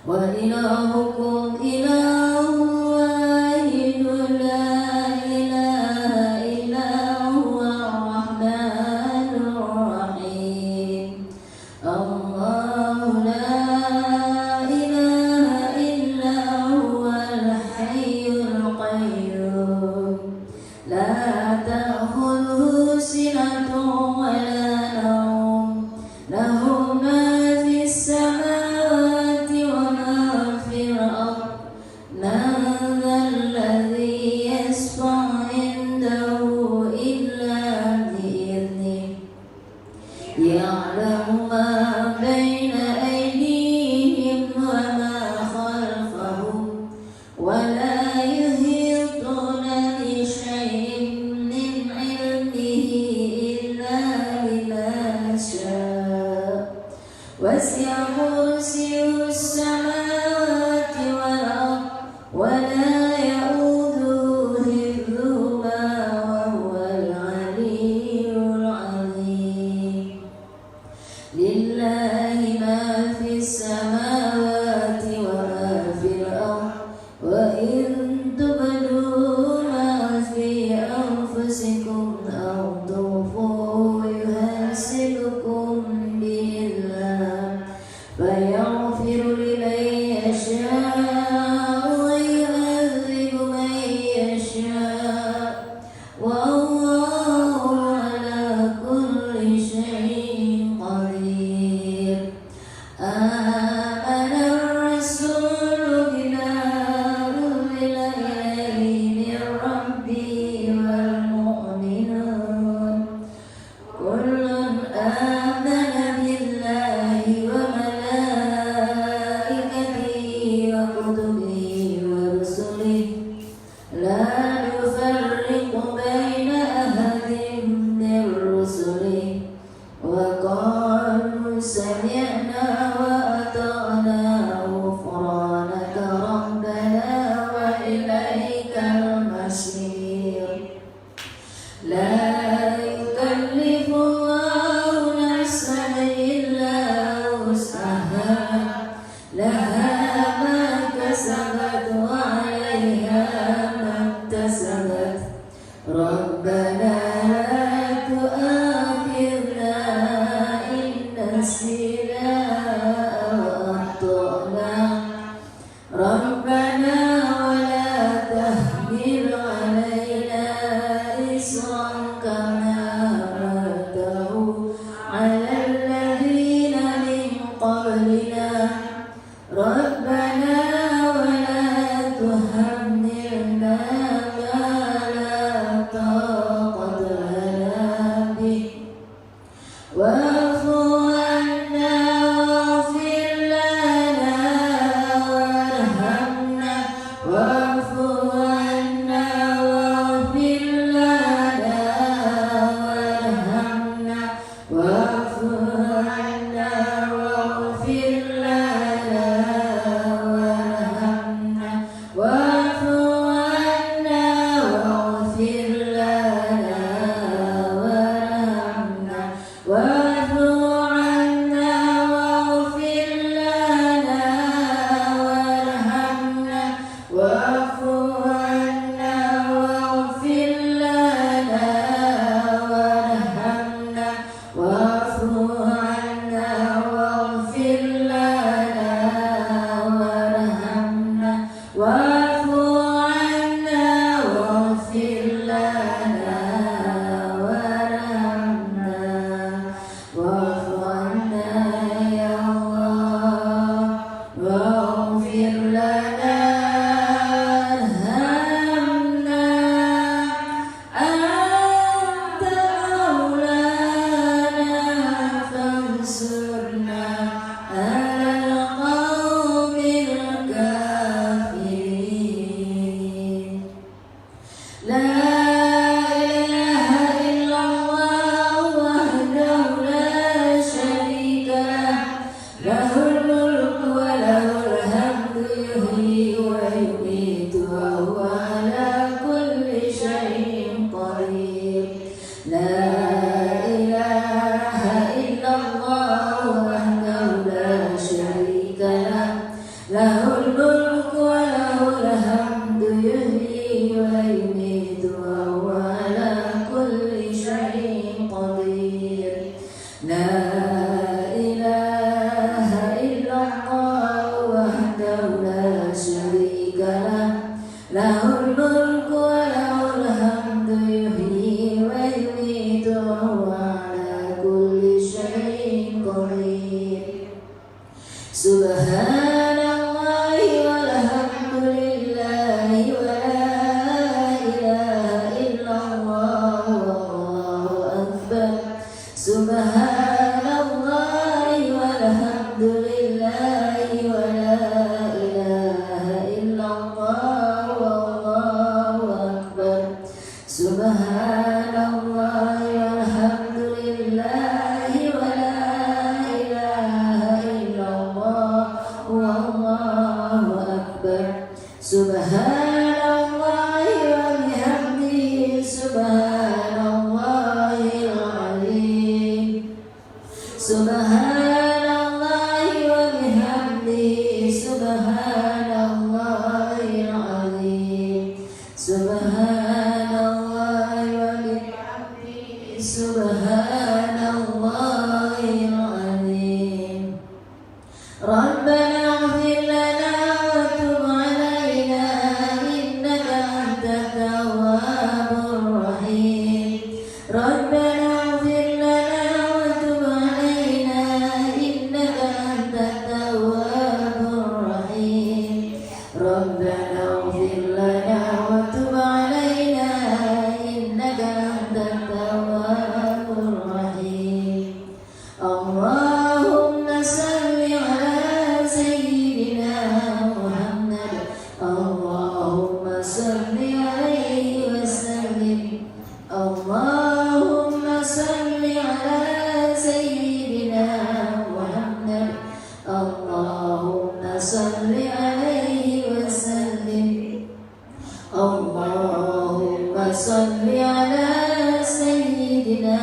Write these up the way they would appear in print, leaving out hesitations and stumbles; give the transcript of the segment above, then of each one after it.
وإلهكم إله واحد لا إله إلا هو الرحمن الرحيم الله لا إله إلا هو الحي القيوم لا تأخذه سنة ولا نوم له ما في السماوات وما في الأرض من ذا الذي يشفع عنده إلا بإذنه يعلم ما بين أيديهم وما خلفهم ولا يحيطون بشيء من علمه إلا بما شاء وسع كرسيه السماوات والأرض ولا يئوده حفظهما وهو العلي العظيم لله ما في السماوات وما في الأرض وإن تبدوا ما في أنفسكم أو تخفوه يحاسبكم به الله فيغفر لمن يشاء ويعذب من يشاء والله على كل شيء قدير آمن الرسول بما أنزل إليه من ربه والمؤمنون كل آمن بالله وملائكته وكتبه lahul mulku wa lahul hamdu yuhyi wa yumiitu wa huwa ala kulli syai'in qadir. La ilaha illallah wahdahu la syarika lah, lahul mulku wa lahul hamdu yuhyi wa yumiitu wa huwa ala kulli syai'in qadir. Subhanallahi walhamdulillahi wa la ilaha illallah wallahu akbar. Subhanallahi walhamdulillahi wa la ilaha illallah wallahu akbar. Subhanallahi walhamdulillahi wa la ilaha illallah wallahu akbar. Subhanallahi wa bihamdihi subhanallahil azim. Subhanallahi wa bihamdihi subhanallahil azim. Subhanallahi wa bihamdihi subhanallahil azim. Rabbana ighfir lana wa tub 'alaina innaka antat tawwabur rahim. Rabbana ighfir lana wa tub 'alaina innaka antat tawwabur rahim. Rabbana ighfir lana wa tub 'alaina innaka antat tawwabur rahim. Allahumma salli ala sayyidina Muhammad. Allahumma salli alaihi wa sallim. Allahumma salli ala sayyidina Muhammad. Allahumma salli alaihi wa sallim. Allahumma salli ala sayyidina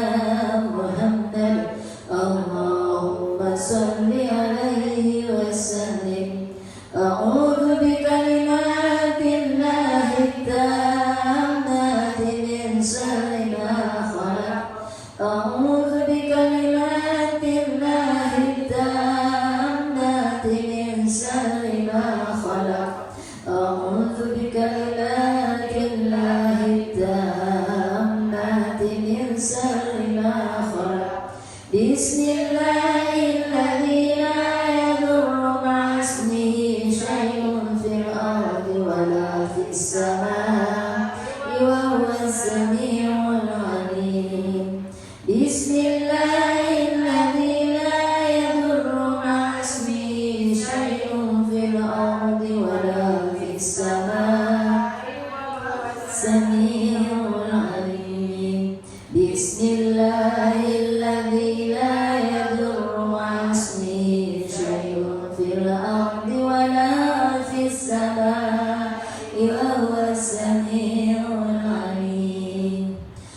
Muhammad. Allahumma salli alaihi wa sallim. A'udzu bikalimatillahi tammati min syarri ma khalaq. A'udzu bikalimatillahi tammati min syarri ma khalaq. A'udzu bikalimatillahi tammati min syarri ma khalaq. Bismillahilladzi la yadurru ma'a ismihi syai'un fil ardi wa la fis samaa'i wa huwas samii'ul 'aliim. Bismillahilladzi la yadurru ma'a ismihi syai'un fil ardi wa la fis samaa'i wa huwas samii'ul 'aliim. Bismillahilladzi la yadurru ma'a ismihi syai'un fil ardi wa la fis samaa'i wa huwas samii'ul 'aliim.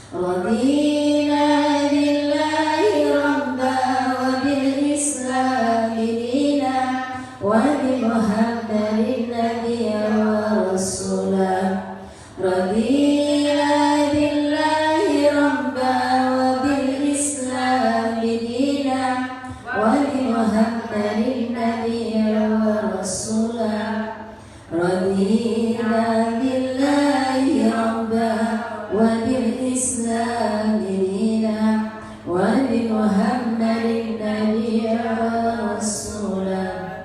Radina billahi rabban wa bil islami dinan wa bi Muhammadin nabiyyan wa rasulan. Radina billahi rabban wa bil islami dinan wa bi Muhammadin nabiyyan wa rasulan. Radina billahi rabban wa bil islami dinan wa bi Muhammadin nabiyyan wa rasulan.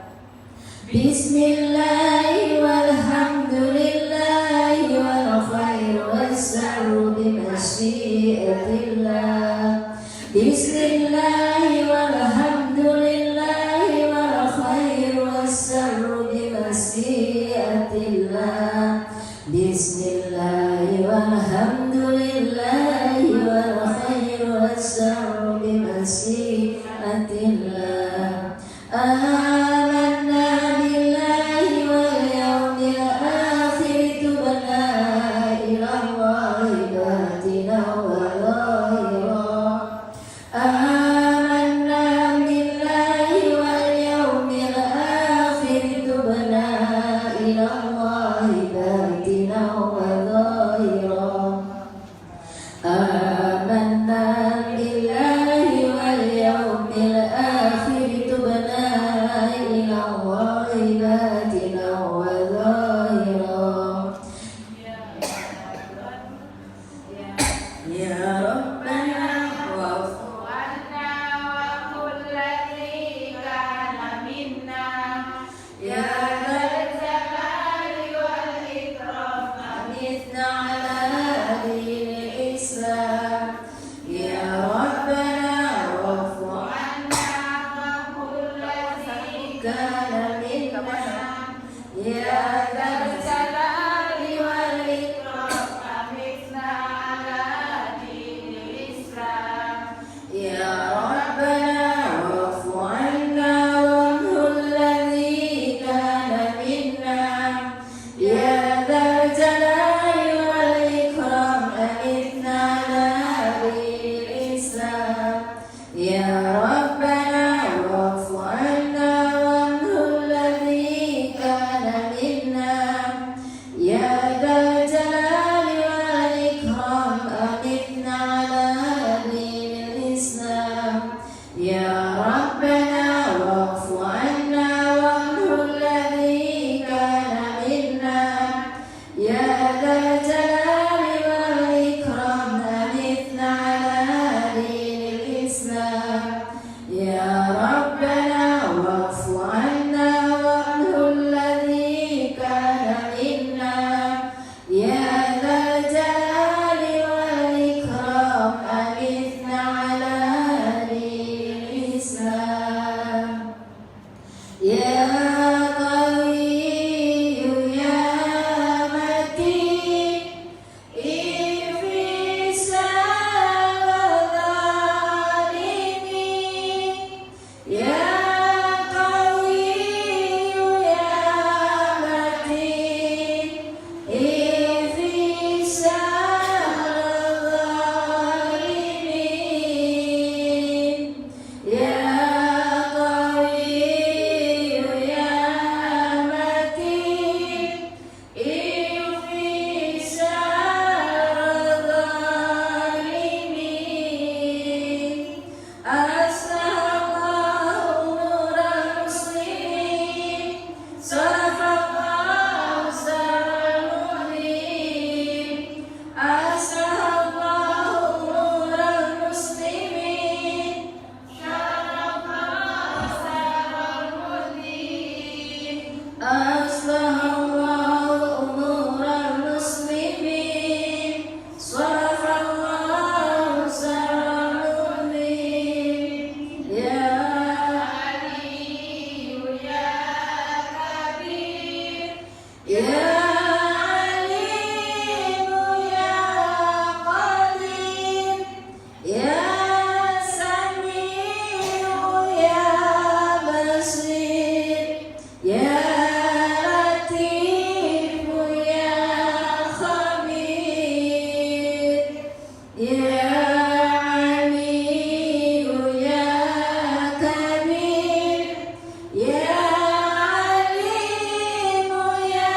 Bismillahi walhamdulillahi wal khairu was-sarru bi masyiatillah. Bismillahi walhamdulillahi wal khairu was-sarru bi masyiatillah. Bismillahi walhamdulillahi wal khairu was-sarru bi masyiatillah. Amanna billahi wal yawmil akhir tubna ila Allahi batina wa zahira. Amanna billahi wal yawmil akhir tubna وغائباتنا وظاهرا يا ربنا واعف عنا وكل ذي كان منا يا ذا الجلال والإكرام أمتنا على دين الإسلام يا ربنا واعف عنا وكل ذي كان منا يا ذا الجلال والإكرام أمتنا على دين الإسلام يا ربنا واعف عنا وعنه الذي كان منا يا ذا الجلال والإكرام أمتنا على دين الإسلام يا ربنا واعف عنا وعنه الذي كان منا يا ذا الجلال والإكرام أمتنا على دين الإسلام يا ربنا واعف عنا وعنه الذي كان منا يا ذا الجلال والإكرام أمتنا على دين الإسلام يا ربنا واعف عنا وعنه الذي كان منا يا ذا الجلال والإكرام أمتنا على دين الإسلام يا قوي يا متين افرس الظالمين يا قوي يا متين افرس الظالمين يا قوي يا متين افرس الظالمين أصلح الله نور المسلمين صرف الله سر المؤمنين أصلح الله نور المسلمين شرف الله سر المؤمنين أصلح الله أمور المسلمين صرف الله سر المؤمنين يا علي يا كبير يا عليم يا قدير يا سميع يا بصير يا لطيف يا خبير يا علي يا كبير يا عليم يا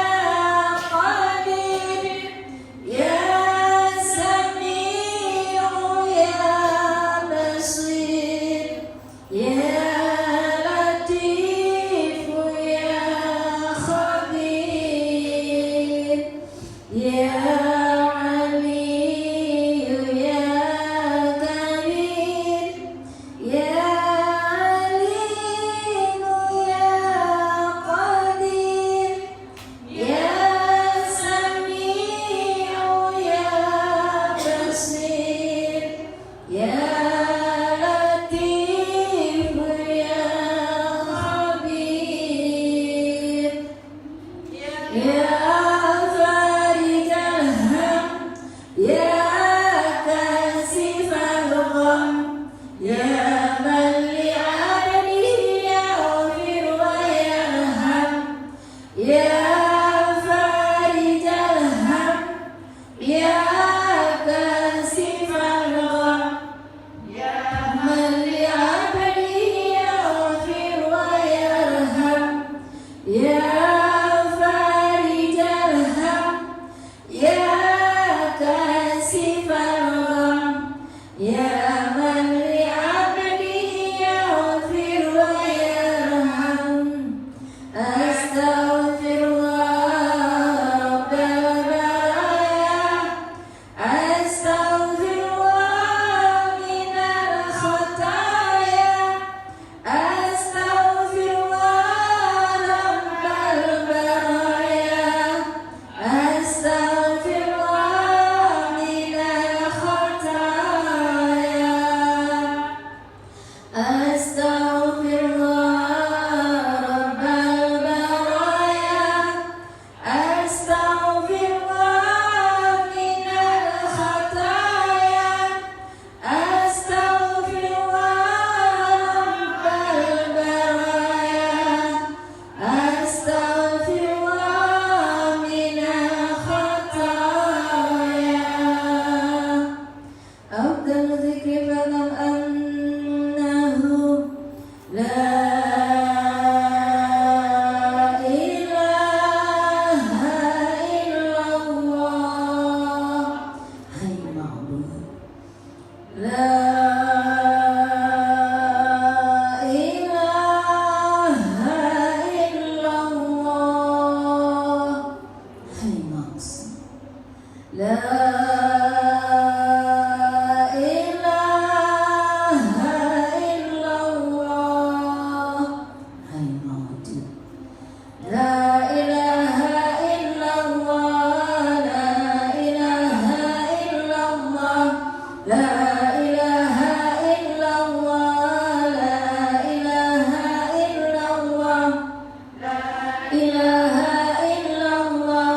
ilaha illallah,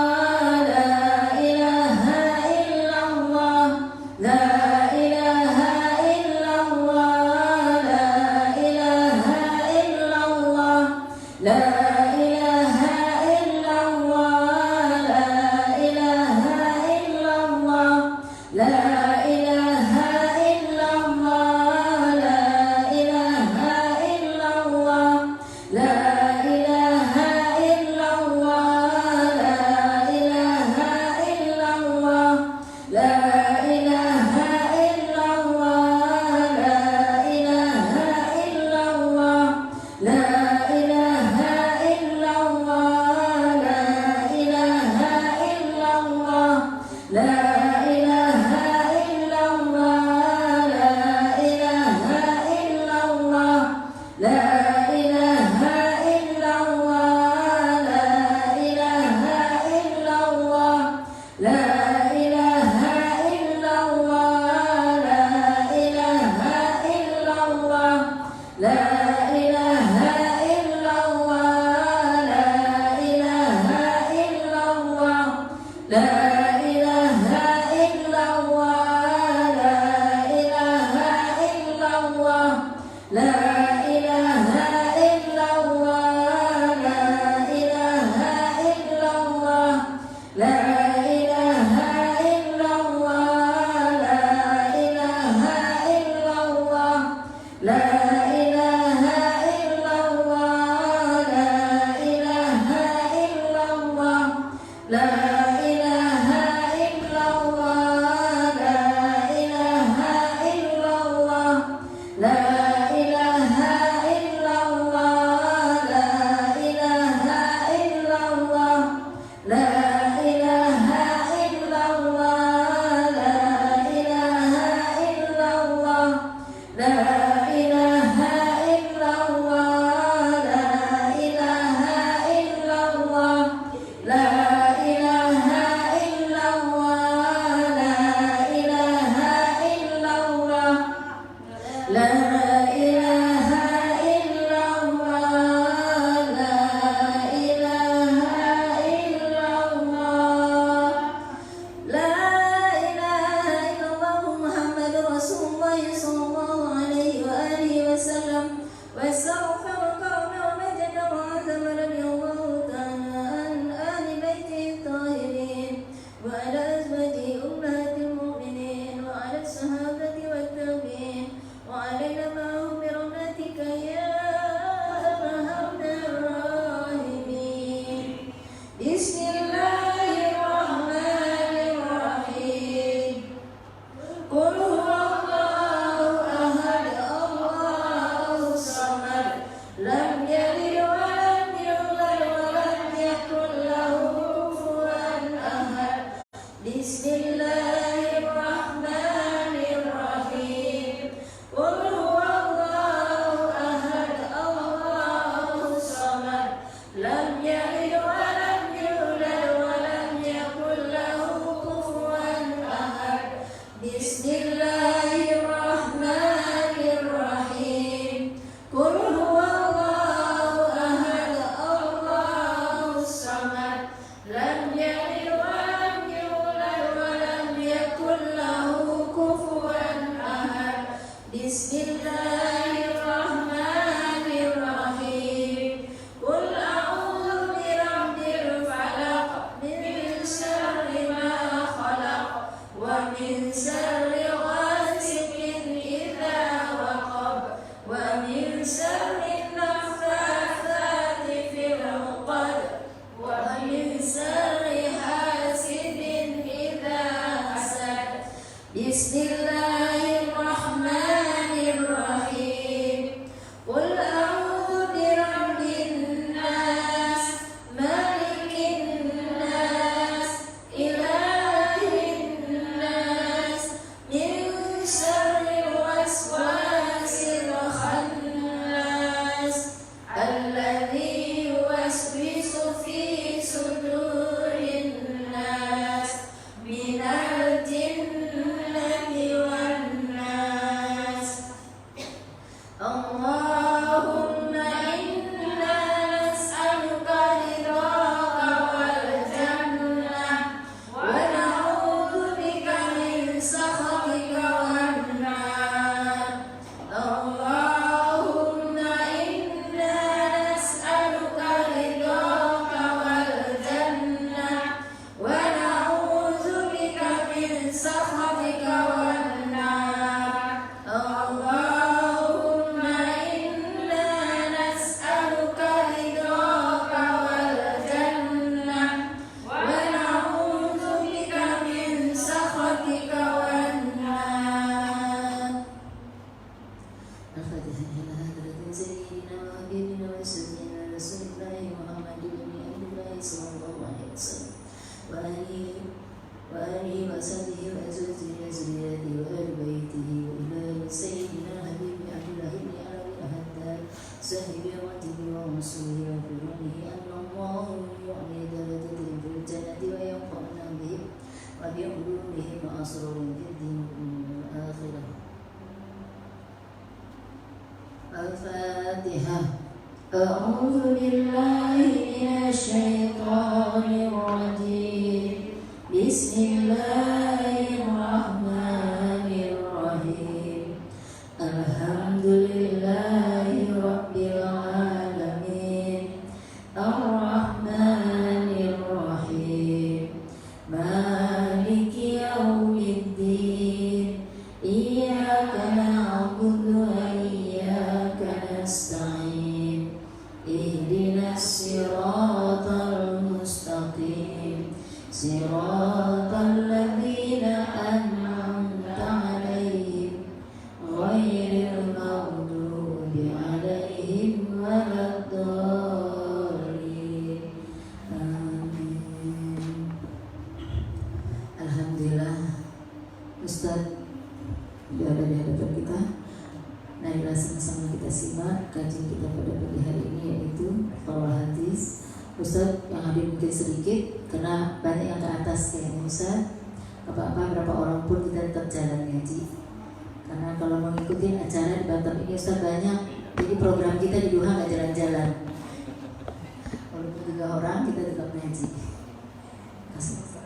la ilaha illallah, la ilaha illallah, la ilaha illallah, la ilaha illallah, la ilaha illallah, la ilaha illallah, la ilaha illallah, la ilaha illallah. أعوذ بالله من الشيطان الرجيم بسم الله الرحمن الرحيم الحمد لله رب العالمين الرحمن الرحيم مالك يوم الدين إياك نعبد وإياك نستعين اهدنا الصراط المستقيم صراط الذين أنعمت عليهم غير المغضوب عليهم ولا الضالين آمين. Alhamdulillah, Ustaz sudah ada di hadapan kita. Marilah sama-sama kita simak kajian kita pada pagi hari ini, yaitu Qaul Hadis. Ustaz yang hadir mungkin sedikit karena banyak yang ke atas kayaknya Ustaz. Apa-apa berapa orang pun kita tetap jalan ngaji. Karena kalau mengikuti acara di Batam ini Ustaz banyak, jadi program kita di Duha nggak jalan-jalan. Walaupun 3 orang kita tetap ngaji. Kasih Ustaz.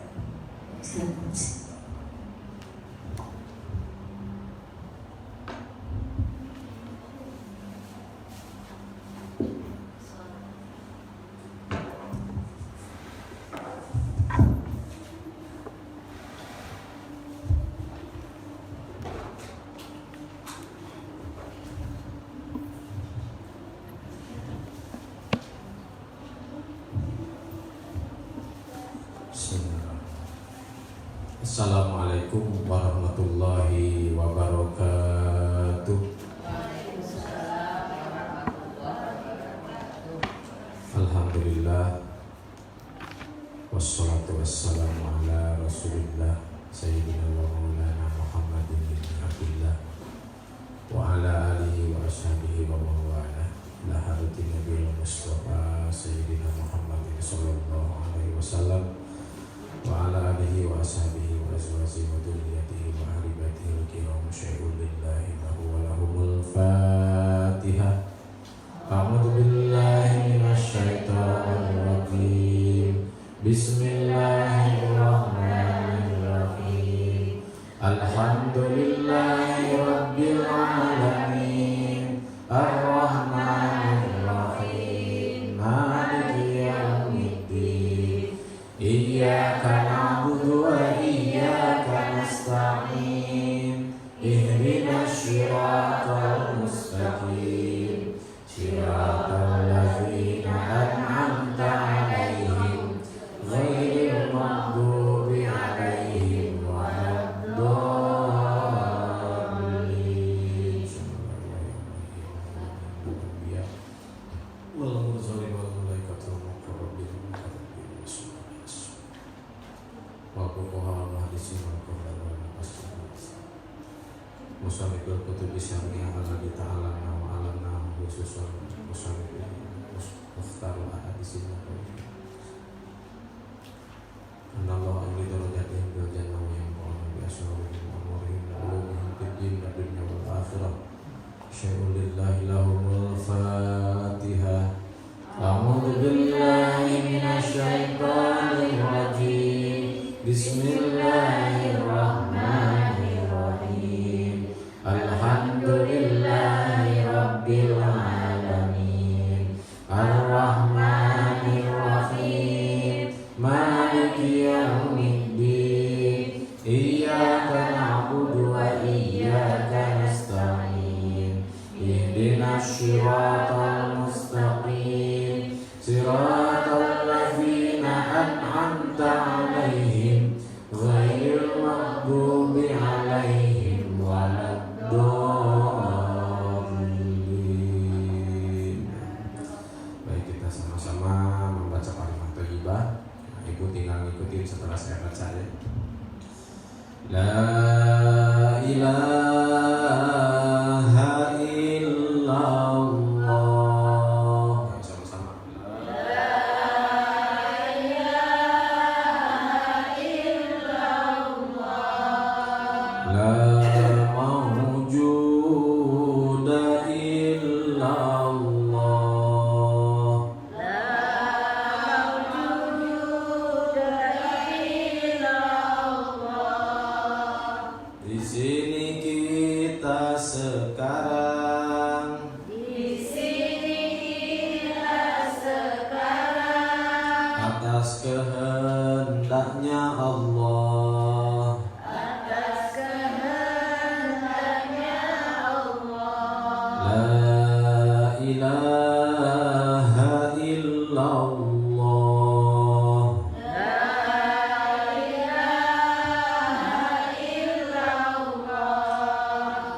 Assalamualaikum warahmatullahi wabarakatuh. Alhamdulillah, wassalatu wassalamu ala rasulillah Sayyidina wa maulana Muhammadin bin Abdillah wa ala alihi wa ashabihi wa mawala la harati Nabi Mustafa Sayyidina Muhammadin sallallahu alaihi wasallam wa ala alihi wa ashabihi wa azwajihi wa dhurriyyatihi wa ahlibatihi al-kiram syai'un lillahi lahu wa lahumul Fatihah. A'udzu billahi minasyaitonir rajim. Bismillahirrahmanirrahim. Alhamdulillahi rabbil alamin. Ar-Rahmanir Rahim. Maliki yaumiddin. Iyyaka na'budu wa iyyaka nasta'in. Ihdinas siratal mustaqim. Siratal ladzina an'amta 'alaihim ghairil maghdubi 'alaihim waladdallin. Wal mursali wal malaikatu muqarrabin wa fuqaha hadisin wal qur'an wal asrar. Musabikul kutubi syar'iyah alladhi ta'alana wa alamna khususan musabikul mukhtarul ahadisin anallahu amri darajatihim bil jannah wa yamqa'una bi asrarihim wa amrihim wa ulumihim fid din wa dunya wal akhirah. Syai'un lillahi lahumul Fatihah. A'udzu billahi minasyaitonir rajim. Bismillahirrahmanirrahim. Alhamdulillahi rabbil alamin. Ar-Rahmanir Rahim. Maliki yaumiddin. Iyyaka na'budu wa iyyaka nasta'in. Ihdinas siratal mustaqim. Siratal ladzina an'amta 'alaihim ghairil maghdubi 'alaihim waladdallin. Baik, kita sama-sama membaca kalimat thayyibah. Ibu tinggal ngikutin setelah saya baca ya. La ilaha illallah. Ayo sama-sama. La mawjuda illallah. kehendaknya Allah. La ilaha illallah.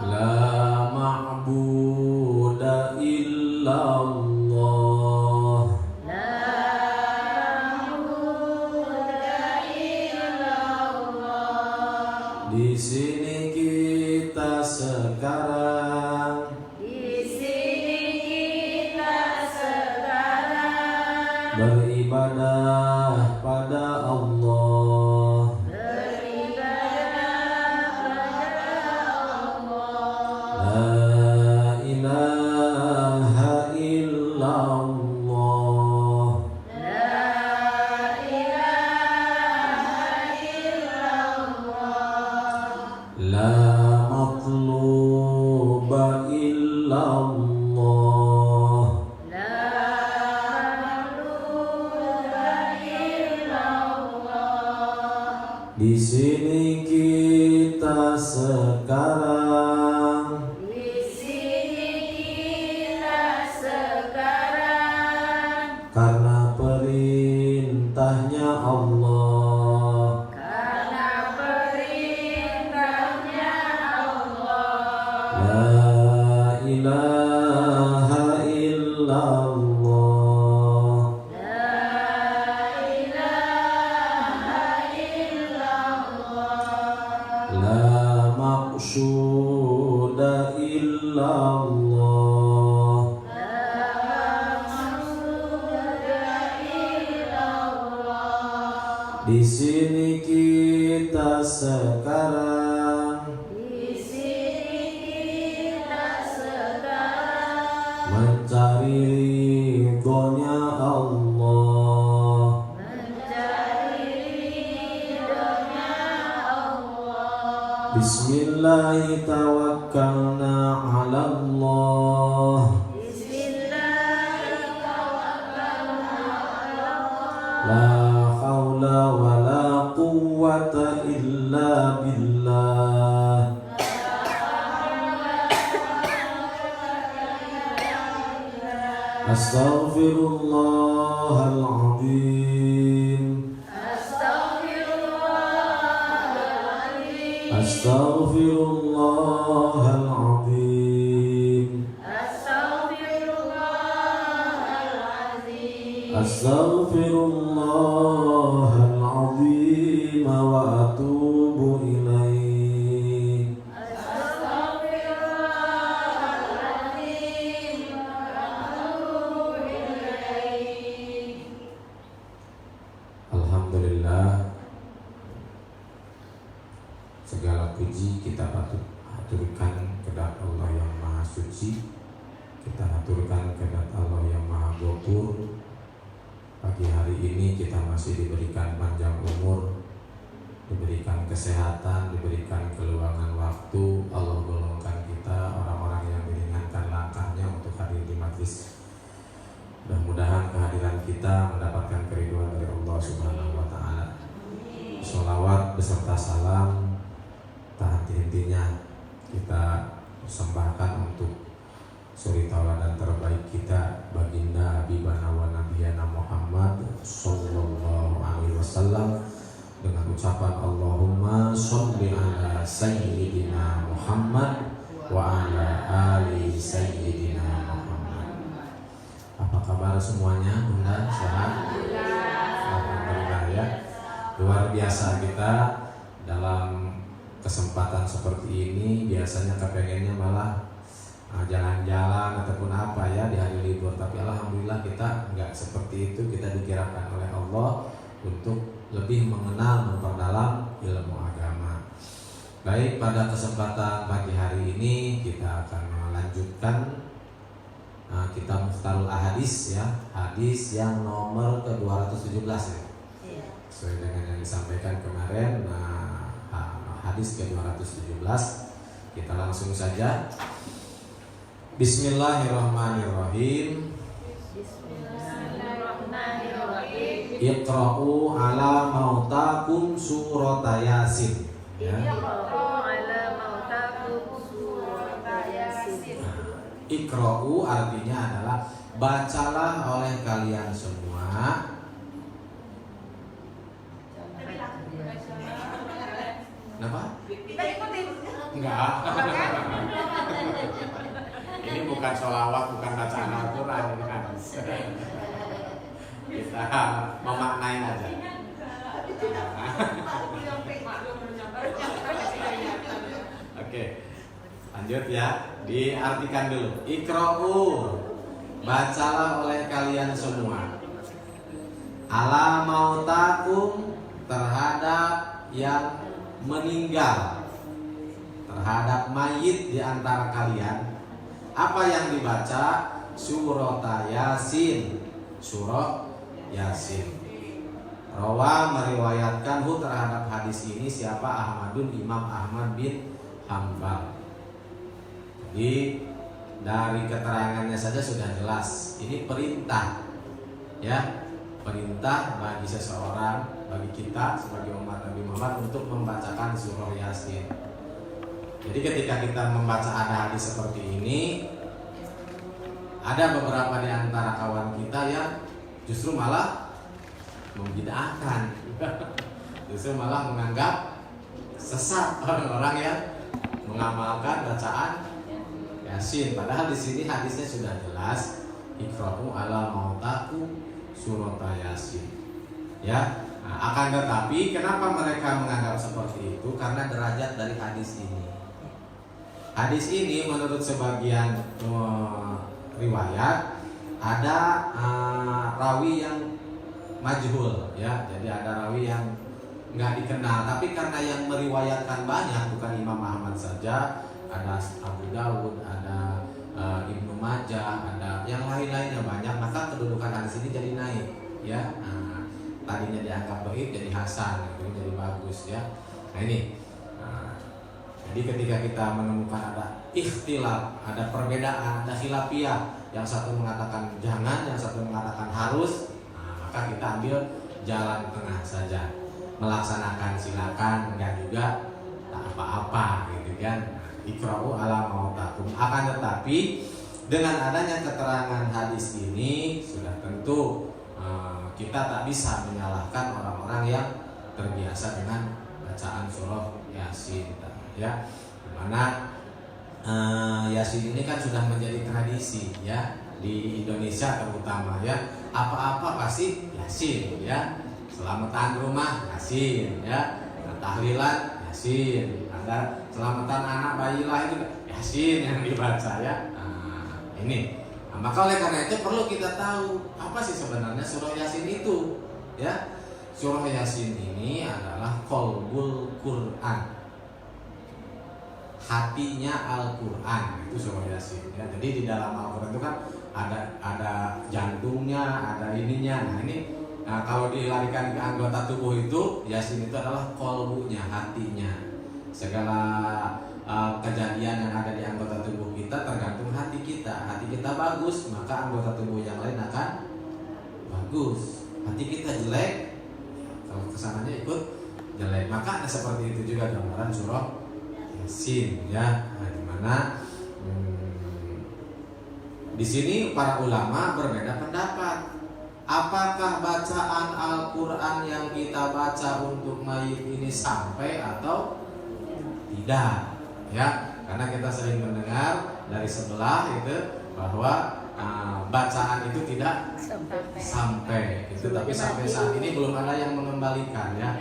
La ma'buda illallah. Di sini kita sekarang beribadah pada Allah. La ilaha illallah. La matluba illallah. Di sini kita sekarang karena perintahnya Allah. La ilaha illallah. La maqsuda illallah. Di sini kita sekarang mencari ridhonya Allah. Bismillahi tawakkalna ala Allah. La haula wa la quwwata illa billah. Astaghfirullahaladzim. Astaghfirullahaladzim. Astaghfirullahaladzim wa atubu ilaih. Alhamdulillah, segala puji kita patut haturkan kepada Allah yang Maha Suci. Kita haturkan kepada Allah yang Maha Ghafur. Pagi hari ini kita masih diberikan panjang umur, diberikan kesehatan, diberikan keluangan waktu. Allah golongkan kita orang-orang yang diringankan langkahnya untuk hadir di majlis. Mudah-mudahan kehadiran kita mendapatkan keridhaan dari Allah Subhanahu wa Ta'ala. Sholawat beserta salam tak henti-hentinya kita persembahkan untuk suri tauladan terbaik kita, baginda Habibana wa Nabiyana Muhammad sallallahu alaihi wasallam, dengan ucapan Allahumma sholli ala sayyidina Muhammad wa ala ali sayyidina Muhammad. Apa kabar semuanya? Bunda, sehat? Alhamdulillah ya. Luar biasa kita dalam kesempatan seperti ini. Biasanya kepengennya malah jalan-jalan ataupun apa ya di hari libur, tapi alhamdulillah kita nggak seperti itu. Kita dikirakan oleh Allah untuk lebih mengenal, memperdalam ilmu agama. Baik, pada kesempatan pagi hari ini kita akan melanjutkan kitab Mukhtarul Ahadits ya, hadis yang nomor ke-217 ya. Sesuai dengan yang disampaikan kemarin, hadis ke-217. Kita langsung saja. Bismillahirrahmanirrahim. Bismillahirrahmanirrahim. Iqra'u ala mautakum surat Yasin. Ya. Iqra'u artinya adalah bacalah oleh kalian semua. Kenapa? Enggak. Ini bukan sholawat, bukan bacaan Al-Quran. Kita memaknai aja. Oke, lanjut ya. Diartikan dulu. Iqra'u, bacalah oleh kalian semua. Ala mautakum, terhadap yang meninggal, terhadap mayit di antara kalian. Apa yang dibaca? Surat Yasin. Surah Yasin. Rawa meriwayatkan terhadap hadis ini siapa? Ahmadun, Imam Ahmad bin Hanbal. Jadi dari keterangannya saja sudah jelas. Ini perintah, ya, perintah bagi seseorang, bagi kita sebagai umat Nabi Muhammad untuk membacakan surah Yasin. Jadi ketika kita membaca ada hadis seperti ini, ada beberapa di antara kawan kita yang justru malah membid'ahkan, justru malah menganggap sesat orang-orang yang mengamalkan bacaan Yasin. Padahal di sini hadisnya sudah jelas, Iqra'u ala mautakum surat Yasin. Ya, nah, akan tetapi kenapa mereka menganggap seperti itu? Karena derajat dari hadis ini. Hadis ini menurut sebagian riwayat ada rawi yang majhul, ya. Jadi ada rawi yang nggak dikenal, tapi karena yang meriwayatkan banyak, bukan Imam Ahmad saja, ada Abu Dawud, ada Ibnu Majah, ada yang lain-lainnya banyak, maka kedudukan hadis ini jadi naik, ya. Nah, tadinya dianggap dhaif jadi hasan, jadi bagus, ya. Nah ini, jadi ketika kita menemukan ada ikhtilaf, ada perbedaan, ada khilafiyah, yang satu mengatakan jangan, yang satu mengatakan harus, nah, maka kita ambil jalan tengah saja. Melaksanakan silakan, enggak juga tak apa-apa, gitu kan. Iqra'u ala mautakum. Akan tetapi dengan adanya keterangan hadis ini sudah tentu kita tak bisa menyalahkan orang-orang yang terbiasa dengan bacaan surah Yasin, ya. Dimana Yasin ini kan sudah menjadi tradisi, ya, di Indonesia terutama, ya. Apa-apa pasti Yasin, ya. Selamatan rumah Yasin, ya. Tahlilan Yasin, ada selamatan anak bayi lah itu Yasin yang dibaca, ya. Nah, ini. Nah, maka oleh karena itu perlu kita tahu apa sih sebenarnya surah Yasin itu, ya. Surah Yasin ini adalah qalbul Quran, hatinya Al-Quran, itu surah Yasin, ya. Jadi di dalam Al-Quran itu kan ada jantungnya, ada ininya. Nah, kalau dilarikan ke anggota tubuh itu, Yasin itu adalah qalbunya, hatinya. Segala kejadian yang ada di anggota tubuh kita tergantung hati kita. Hati kita bagus, maka anggota tubuh yang lain akan bagus. Hati kita jelek, kalau kesananya ikut jelek. Maka seperti itu juga gambaran surah Yasin, ya. Nah, dimana di sini para ulama berbeda pendapat. Apakah bacaan Al-Quran yang kita baca untuk mayit ini sampai atau tidak, ya? Karena kita sering mendengar dari sebelah itu bahwa bacaan itu tidak sampai itu, tapi sampai saat ini belum ada yang mengembalikan, ya.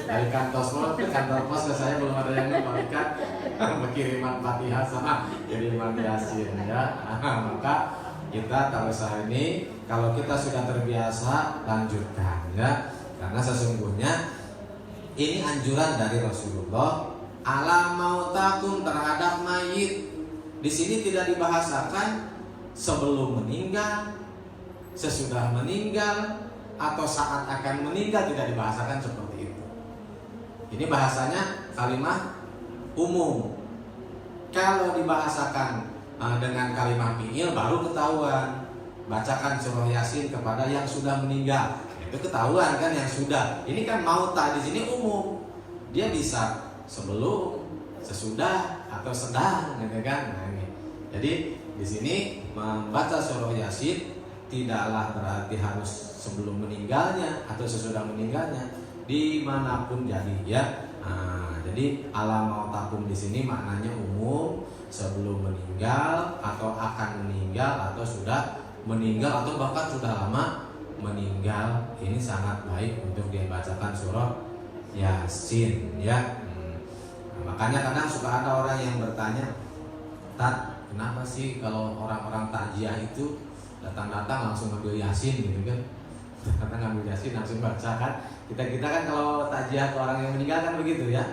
Dari kantor pos ke saya belum ada yang mengembalikan pengiriman Fatihah sama kiriman Yasin, ya. Maka kita tak usah ini, kalau kita sudah terbiasa lanjutkan, ya. Karena sesungguhnya ini anjuran dari Rasulullah ala mautakum, terhadap mayit. Di sini tidak dibahasakan sebelum meninggal, sesudah meninggal, atau saat akan meninggal, tidak dibahasakan seperti itu. Ini bahasanya kalimat umum. Kalau dibahasakan dengan kalimat fi'il baru ketahuan. bacakan surah Yasin kepada yang sudah meninggal. Itu ketahuan kan yang sudah. Ini kan mauta di sini umum. Dia bisa sebelum, sesudah, atau sedang, gitu kan. Nah, ini. Jadi di sini membaca surah Yasin tidaklah berarti harus sebelum meninggalnya atau sesudah meninggalnya, dimanapun jadi ya. Nah, jadi ala mautakum di sini maknanya umum, sebelum meninggal atau akan meninggal atau sudah meninggal atau bahkan sudah lama meninggal. Ini sangat baik untuk dibacakan surah Yasin ya. Nah, makanya kadang suka ada orang yang bertanya, "Tat, kenapa sih kalau orang-orang takziah itu datang-datang langsung ngambil Yasin gitu kan?" Datang ngambil Yasin langsung baca kan. Kita kan kalau takziah ke orang yang meninggal kan begitu ya.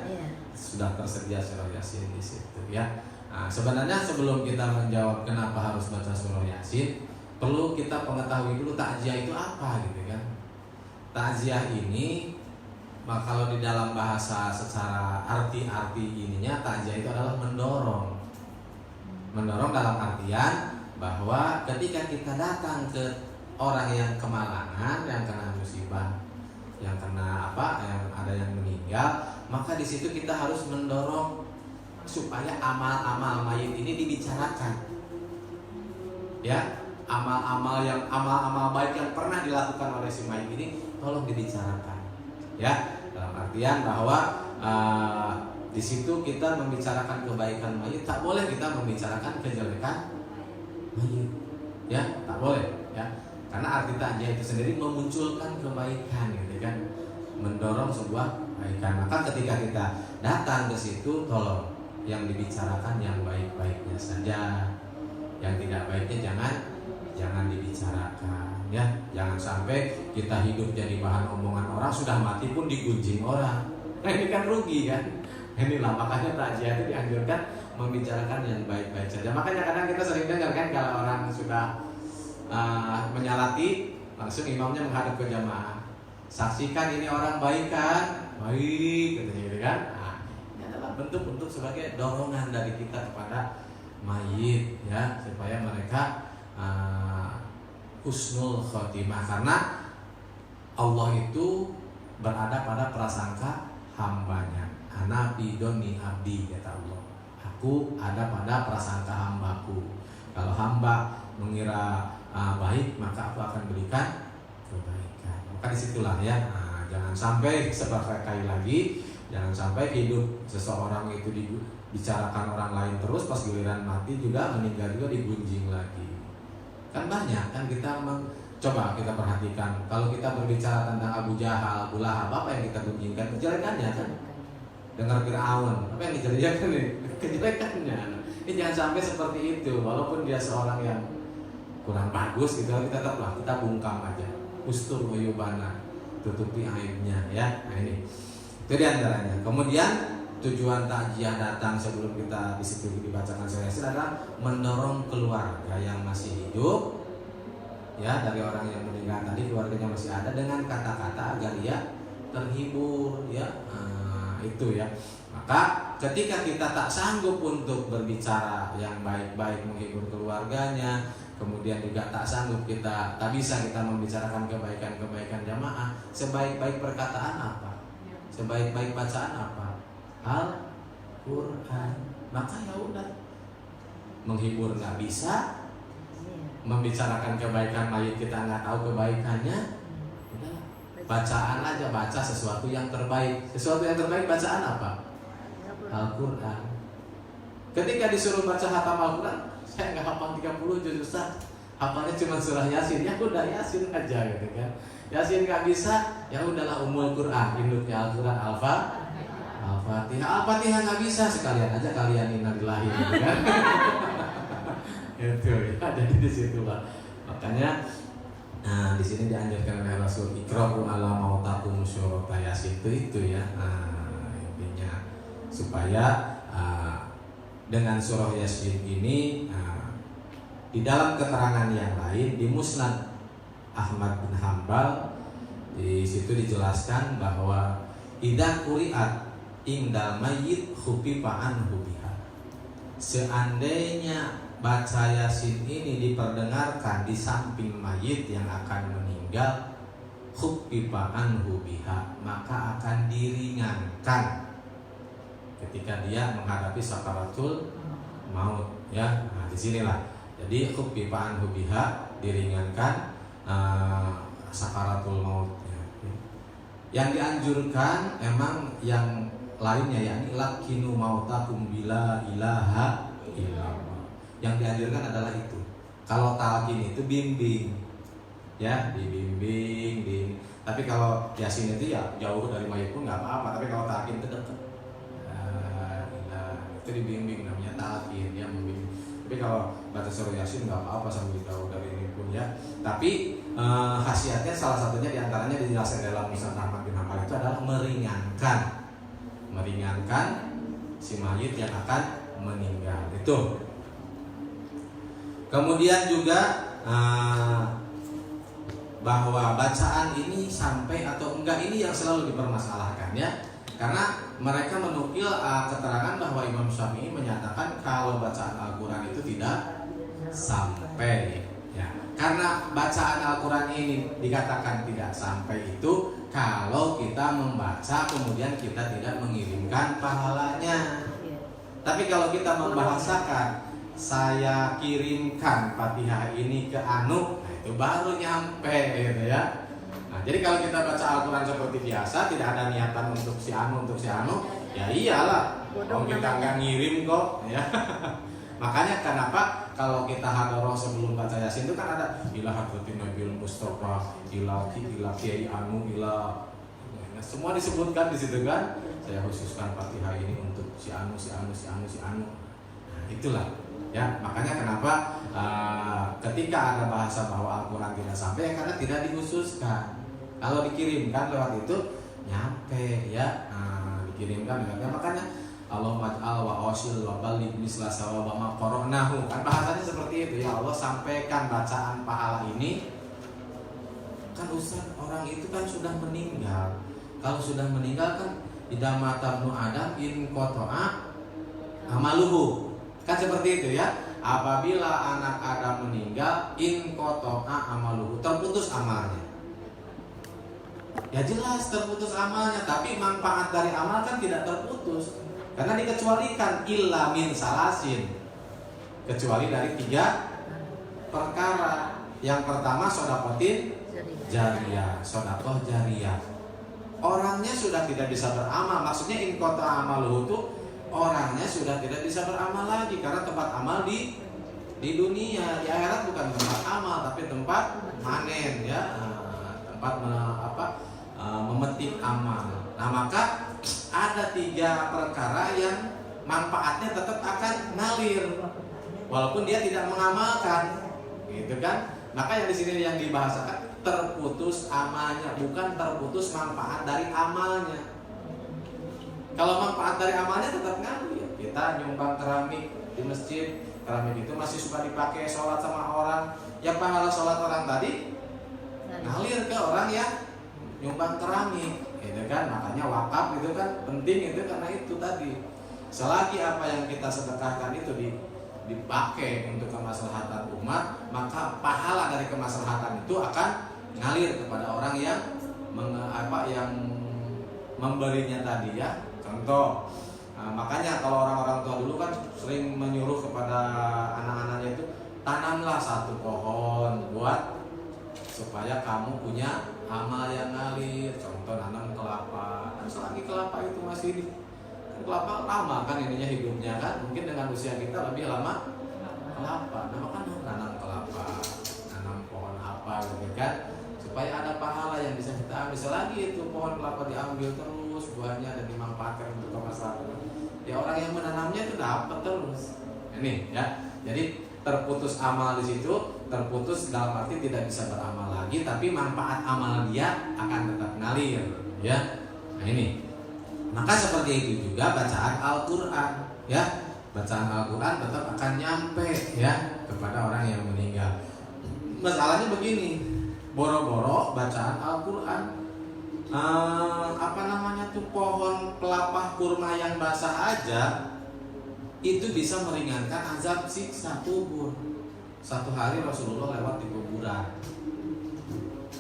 Sudah tersedia surah Yasin di situ ya. Nah, sebenarnya sebelum kita menjawab kenapa harus baca surah Yasin, perlu kita mengetahui dulu takziah itu apa gitu kan. Takziah ini kalau di dalam bahasa secara arti ininya, takziah itu adalah mendorong. Mendorong dalam artian bahwa ketika kita datang ke orang yang kemalangan, yang kena musibah, yang kena yang ada yang meninggal, maka di situ kita harus mendorong supaya amal-amal mayit ini dibicarakan. Ya, amal-amal baik yang pernah dilakukan oleh si mayit ini tolong dibicarakan. Ya, dalam artian bahwa di situ kita membicarakan kebaikan mayit, tak boleh kita membicarakan kejelekan mayit. Ya, tak boleh ya. Karena arti takziah itu sendiri memunculkan kebaikan gitu kan, mendorong sebuah kebaikan. Maka ketika kita datang ke situ, tolong yang dibicarakan yang baik-baiknya saja, yang tidak baiknya jangan dibicarakan ya. Jangan sampai kita hidup jadi bahan omongan orang, sudah mati pun digunjing orang. Nah, ini kan rugi kan. Inilah makanya takziah itu dianjurkan membicarakan yang baik-baik saja. Makanya kadang kita sering dengar kan kalau orang sudah menyalati, langsung imamnya menghadap ke jamaah, saksikan ini orang baik kan, baik katanya gitu kan. Nah, ini adalah bentuk-bentuk sebagai dorongan dari kita kepada mayit ya, supaya mereka husnul khotimah. Karena Allah itu berada pada prasangka hambanya. Ana bidoni abdi, kata Allah, aku ada pada prasangka hambaku. Kalau hamba mengira baik, maka aku akan berikan kebaikan. Maka disitulah ya. Nah, jangan sampai sekali lagi, jangan sampai hidup seseorang itu dibicarakan orang lain terus, pas giliran mati juga, meninggal juga digunjing lagi. Kan banyak kan kita coba kita perhatikan, kalau kita berbicara tentang Abu Jahal, Abu Lahab, apa yang kita gunjingkan? Kejelekannya kan. Dengar Fir'aun, apa yang dijadikan nih? Kejelekannya. Ini jangan sampai seperti itu, walaupun dia seorang yang kurang bagus gitu, kita tetaplah kita bungkam aja, ustur wayubana, tutupi aibnya ya. Nah ini itu diantaranya. Kemudian tujuan takziah datang sebelum kita di situ dibacakan surah Yasin adalah mendorong keluarga yang masih hidup ya, dari orang yang meninggal tadi, keluarganya masih ada, dengan kata-kata agar dia terhibur ya. Nah, itu ya. Maka ketika kita tak sanggup untuk berbicara yang baik-baik menghibur keluarganya, kemudian juga tak sanggup tak bisa kita membicarakan kebaikan-kebaikan jamaah, sebaik-baik perkataan apa? Sebaik-baik bacaan apa? Al-Quran. Maka ya udah, menghibur nggak bisa, membicarakan kebaikan mayit kita nggak tahu kebaikannya, udah bacaan aja, baca sesuatu yang terbaik. Sesuatu yang terbaik bacaan apa? Al-Quran. Ketika disuruh baca hatam Al-Quran, saya nggak hafal 30 juz Ustaz, hafalnya cuma surah Yasin. Ya udah Yasin aja gitu kan. Yasin nggak bisa, ya udahlah Ummul Quran, induknya Al-Quran, Al-Fatihah. Al-Fatihah nggak bisa, sekalian aja kalian innalillahi gitu kan. Itu ya, jadi di situ lah. Makanya di sini dianjurkan oleh Rasul, iqra'u ala mautakum surata Yasin, itu ya. Nah, intinya supaya dengan surah Yasin ini di dalam keterangan yang lain di Musnad Ahmad bin Hambal, di situ dijelaskan bahwa idza quri'at indal mayyit khufifa anhu biha. Seandainya baca Yasin ini diperdengarkan di samping mayit yang akan meninggal, khuffifa anhu biha, maka akan diringankan ketika dia menghadapi sakaratul maut, ya. Nah, disinilah. Jadi khuffifa anhu biha, diringankan sakaratul maut. Yang dianjurkan emang yang lainnya, yakni lakinu mautakum bila ilaha illallah. Yang dianjurkan adalah itu. Kalau talqin itu bimbing, ya, dibimbing. Tapi kalau Yasin itu ya jauh dari mayit pun nggak apa-apa. Tapi kalau talqin itu dekat, itu dibimbing, namanya talqin, ya, membimbing. Tapi kalau baca surah Yasin nggak apa-apa sambil jauh dari ini pun, ya. Tapi khasiatnya salah satunya diantaranya dijelaskan dalam Musnad Ahmad bin Hanbal itu adalah meringankan si mayit yang akan meninggal itu. Kemudian juga bahwa bacaan ini sampai atau enggak ini yang selalu dipermasalahkan, ya. Karena mereka menukil keterangan bahwa Imam Syafi'i menyatakan kalau bacaan Al-Quran itu tidak sampai, ya. Karena bacaan Al-Quran ini dikatakan tidak sampai itu kalau kita membaca kemudian kita tidak mengirimkan pahalanya. Tapi kalau kita membahasakan, saya kirimkan Fatihah ini ke Anu, nah itu baru nyampe, gitu, ya. Nah, jadi kalau kita baca Al-Quran seperti biasa, tidak ada niatan untuk si Anu, ya iyalah, kalau kita nggak ngirim kok, ya. Makanya kenapa kalau kita hadoroh sebelum baca Yasin itu kan ada ila hadratin Nabiul Mustafa, ila Kiai Anu, ila, nah, semua disebutkan di situ kan. Saya khususkan Fatihah ini untuk si Anu. Nah, itulah, ya. Makanya kenapa ketika ada bahasa bahwa Al-Quran tidak sampai, ya karena tidak dikhususkan. Kalau dikirimkan lewat itu nyampe, ya. Dikirimkan lewatnya, makanya Allahumma ij'al wa ausil wa balligh misla sawaba ma qara'nahu. Kan bahasanya seperti itu, ya Allah, sampaikan bacaan pahala ini. Kan Ustaz, orang itu kan sudah meninggal. Kalau sudah meninggal kan idza mata ibnu Adam in qata'a amaluhu. Kan seperti itu, ya. Apabila anak Adam meninggal, in qata'a amaluhu, terputus amalnya. Ya jelas terputus amalnya, tapi manfaat dari amal kan tidak terputus. Karena dikecualikan illa min salasin, kecuali dari 3 perkara. Yang pertama sodakotin jariyah, sodakoh jariyah. Orangnya sudah tidak bisa beramal, maksudnya in kota amaluhu itu orangnya sudah tidak bisa beramal lagi karena tempat amal di dunia. Di akhirat bukan tempat amal tapi tempat manen, ya, tempat memetik amal. Nah, maka ada 3 perkara yang manfaatnya tetap akan ngalir walaupun dia tidak mengamalkan, gitu kan. Maka yang di sini yang dibahasakan terputus amalnya, bukan terputus manfaat dari amalnya. Kalau manfaat dari amalnya tetap ngalir. Kita nyumbang keramik di masjid, keramik itu masih suka dipakai sholat sama orang, yang pahala sholat orang tadi ngalir ke orang yang nyumbang keramik, gitu kan. Makanya wakaf itu kan penting, itu karena itu tadi. Selagi apa yang kita sedekahkan itu dipakai untuk kemaslahatan umat, maka pahala dari kemaslahatan itu akan ngalir kepada orang yang yang memberinya tadi, ya. Contoh, makanya kalau orang-orang tua dulu kan sering menyuruh kepada anak-anaknya itu, tanamlah 1 pohon buat supaya kamu punya amal yang ngalir. Contoh, nanam kelapa. Dan selagi kelapa itu masih hidup, kelapa lama kan ininya hidupnya kan, mungkin dengan usia kita lebih lama kelapa. Nah, maka nanam kelapa, nanam pohon apa, gitu kan, supaya ada pahala yang bisa kita ambil. Selagi itu pohon kelapa diambil terus buahnya dan dimanfaatkan untuk kemaslahatan, ya orang yang menanamnya itu dapat terus. Ini, ya. Jadi terputus amal di situ, terputus dalam arti tidak bisa beramal lagi, tapi manfaat amal dia akan tetap ngalir, ya. Nah, ini. Maka seperti itu juga bacaan Al-Quran, ya. Bacaan Al-Quran tetap akan nyampe, ya, kepada orang yang meninggal. Masalahnya begini, boro-boro bacaan Al-Quran, pohon kelapa kurma yang basah aja itu bisa meringankan azab siksa kubur. Satu hari Rasulullah lewat di kuburan.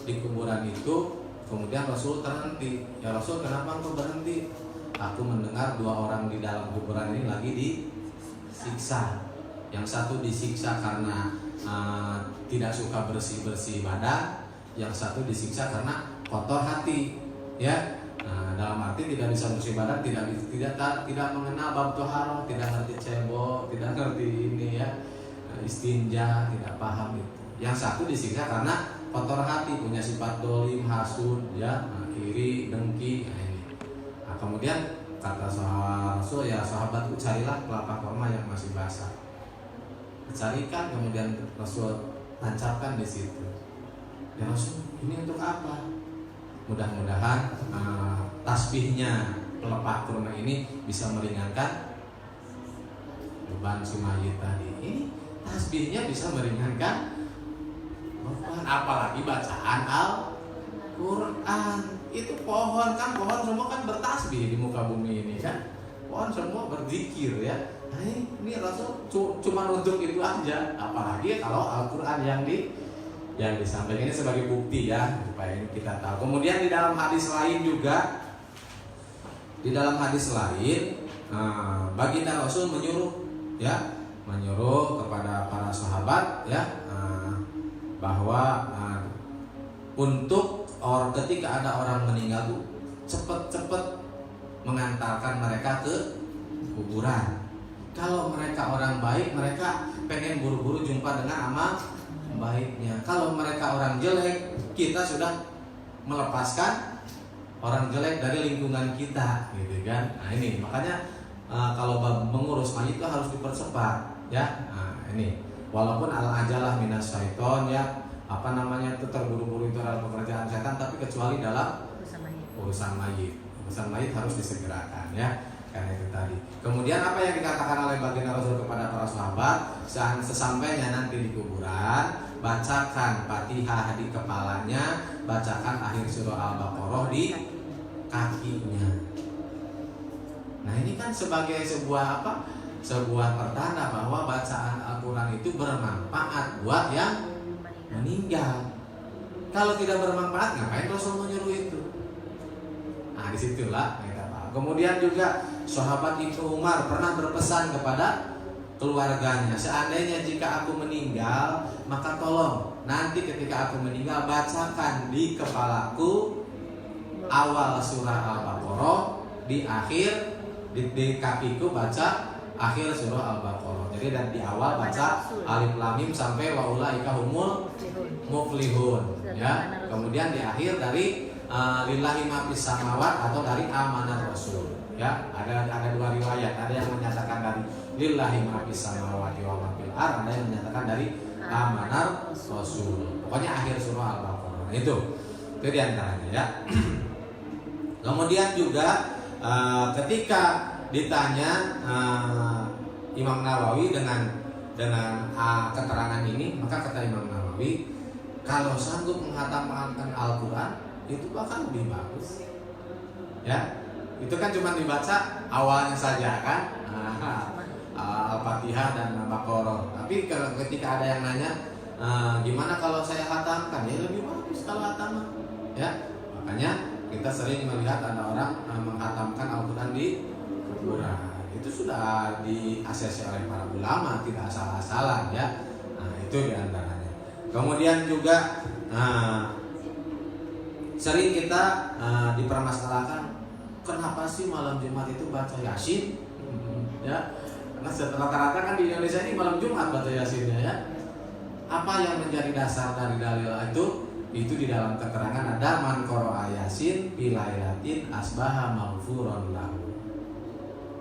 Di kuburan itu kemudian Rasul terhenti. Ya Rasul, kenapa engkau berhenti? Aku mendengar 2 orang di dalam kuburan ini lagi disiksa. Yang satu disiksa karena tidak suka bersih-bersih badan, yang satu disiksa karena kotor hati. Ya, dalam arti tidak bisa bersih badan, tidak mengenal bab toharoh, tidak ngerti cebok, tidak ngerti ini ya, istinja, tidak paham itu. Yang satu disiksa karena kotor hati, punya sifat dolim, hasud, ya, iri, dengki. Nah, kemudian kata Rasul, ya sahabatku, carilah kelapa kurma yang masih basah. Dicarikan, kemudian Rasul tancapkan di situ. Ya Rasul, ini untuk apa? Mudah-mudahan tasbihnya pelepah kurma ini bisa meringankan beban si mayit tadi. Ini tasbihnya bisa meringankan beban, apalagi bacaan Al-Quran. Itu pohon kan, pohon semua kan bertasbih di muka bumi ini kan. Pohon semua berzikir ya. Nah ini Rasul cuma untuk itu aja. Apalagi kalau Al-Quran yang disampaikan ini sebagai bukti ya, supaya ini kita tahu. Kemudian di dalam hadis lain juga, baginda Rasul menyuruh kepada para sahabat ya, bahwa untuk ketika ada orang meninggal tuh cepet-cepet mengantarkan mereka ke kuburan. Kalau mereka orang baik, mereka pengen buru-buru jumpa dengan amal baiknya. Kalau mereka orang jelek, kita sudah melepaskan orang jelek dari lingkungan kita, gitu kan? Nah ini makanya kalau mengurus mayit itu harus dipercepat, ya. Nah ini walaupun al-ajalah minas syaiton ya, itu terburu-buru itu adalah pekerjaan setan, tapi kecuali dalam urusan mayit. Urusan mayit harus disegerakan, ya. Karena itu tadi. Kemudian apa yang dikatakan oleh baginda Rasul kepada para sahabat, sesampainya nanti di kuburan, bacakan Fatihah di kepalanya, bacakan akhir surah Al-Baqarah di kakinya. Nah ini kan sebagai sebuah pertanda bahwa bacaan Al-Quran itu bermanfaat buat yang meninggal. Kalau tidak bermanfaat, ngapain Rasul menyuruh itu? Nah disitulah kita tahu. Kemudian juga sahabat Ibnu Umar pernah berpesan kepada keluarganya, seandainya jika aku meninggal, maka tolong nanti ketika aku meninggal bacakan di kepalaku awal surah Al-Baqarah, di akhir di kakiku baca akhir surah Al-Baqarah. Jadi dan di awal baca Alif Lam Mim sampai wa ulaika humul muflihun, ya. Kemudian di akhir dari lillahi ma fis samawat atau dari amanah Rasul, ya. Ada 2 riwayat, ada yang menyatakan dari lillahi ma fis samawati wa ma fil ardh, ada yang menyatakan dari amanah Rasul. Pokoknya akhir surah Al-Baqarah itu di antaranya, ya. Kemudian juga ketika ditanya Imam Nawawi dengan keterangan ini, maka kata Imam Nawawi, kalau sanggup menghatamkan Al-Quran itu bahkan lebih bagus, ya. Itu kan cuma dibaca awalnya saja kan, Al-Fatihah dan Al-Baqarah. Tapi ketika ada yang nanya, gimana kalau saya hatamkan? Ya lebih bagus kalau hatam, ya. Makanya kita sering melihat ada orang menghatamkan Al-Quran di kuburan. Itu sudah diasesi oleh para ulama, tidak asal-asalan, ya. Nah itu diantaranya. Kemudian juga sering kita dipermasalahkan, kenapa sih malam Jumat itu baca Yasin? Ya, karena rata-rata kan di Indonesia ini malam Jumat baca Yasinnya, ya. Apa yang menjadi dasar dari dalil itu? Itu di dalam keterangan ada man qara'a Yasin fi lailatin asbaha maghfuran lahu.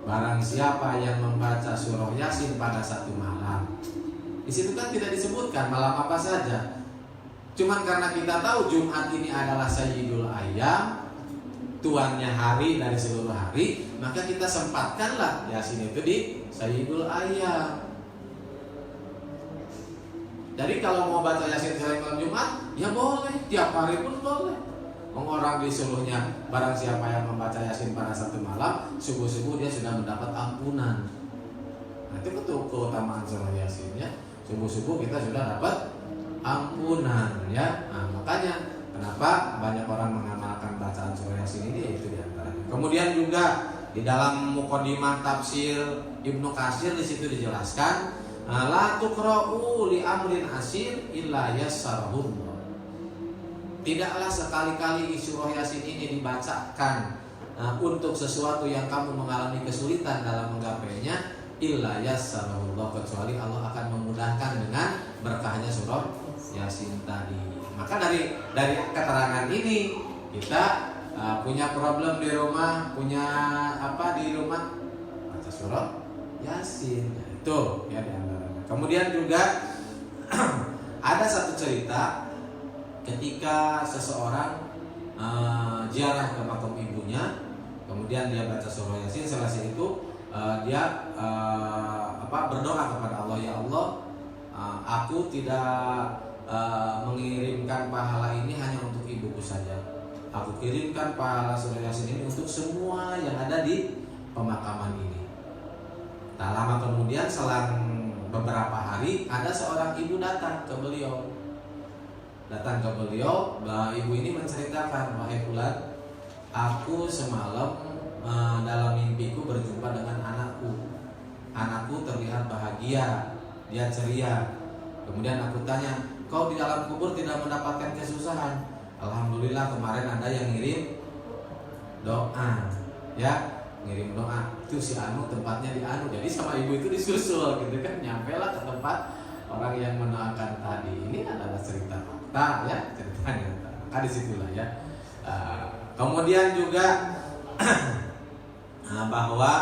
Barang siapa yang membaca surah Yasin pada satu malam. Di situ kan tidak disebutkan malam apa saja. Cuman karena kita tahu Jumat ini adalah Sayyidul Ayyam, tuannya hari dari seluruh hari, maka kita sempatkanlah Yasin itu di Sayyidul Ayyam. Jadi kalau mau baca Yasin selain malam Jumat, ya boleh, tiap hari pun boleh. Orang disuruhnya barang siapa yang membaca Yasin pada satu malam, subuh-subuh dia sudah mendapat ampunan. Nah, itu betul keutamaan surah Yasin ya. Subuh-subuh kita sudah dapat ampunan ya. Nah, makanya kenapa banyak orang mengamalkan bacaan surah Yasin ini, itu diantaranya. Kemudian juga di dalam mukadimah tafsir Ibnu Katsir di situ dijelaskan, la tuqra'u li amrin asir illa yassarahullah. Tidaklah sekali-kali surah Yasin ini dibacakan untuk sesuatu yang kamu mengalami kesulitan dalam menggapainya, illa yassarahullah, kecuali Allah akan memudahkan dengan berkahnya surah Yasin tadi. Maka dari keterangan ini kita punya problem di rumah, punya apa di rumah, baca surah Yasin. Itu ya diantaranya. Kemudian juga ada satu cerita ketika seseorang ziarah ke makam ibunya, kemudian dia baca surah Yasin. Selesai itu dia berdoa kepada Allah, ya Allah, aku tidak mengirimkan pahala ini hanya untuk ibuku saja. Aku kirimkan pahala surah Yasin ini untuk semua yang ada di pemakaman ini. Tak lama kemudian, selang beberapa hari, ada seorang ibu datang ke beliau. Ibu ini menceritakan, wahai fulan, aku semalam dalam mimpiku berjumpa dengan anakku. Anakku terlihat bahagia, dia ceria. Kemudian aku tanya, kau di dalam kubur tidak mendapatkan kesusahan? Alhamdulillah kemarin ada yang ngirim doa, ya, ngirim doa. Itu si Anu tempatnya di Anu. Jadi sama ibu itu disusul, gitu kan, nyampelah ke tempat orang yang mendoakan tadi. Ini adalah cerita fakta, ya, ceritanya. Maka disitulah ya. Kemudian juga bahwa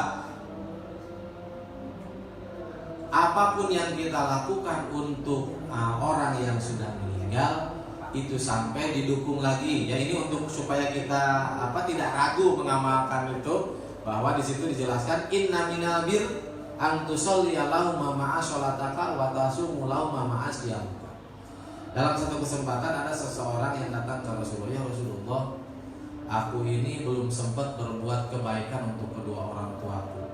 apapun yang kita lakukan untuk orang yang sudah meninggal itu sampai didukung lagi ya, ini untuk supaya kita tidak ragu mengamalkan itu, bahwa di situ dijelaskan inna minal bir an tusolli Allahumma ma'a sholataka wa tasumu Allahumma ma'a siyamuka. Dalam satu kesempatan ada seseorang yang datang ke Rasulullah, ya Rasulullah, aku ini belum sempat berbuat kebaikan untuk kedua orang tuaku,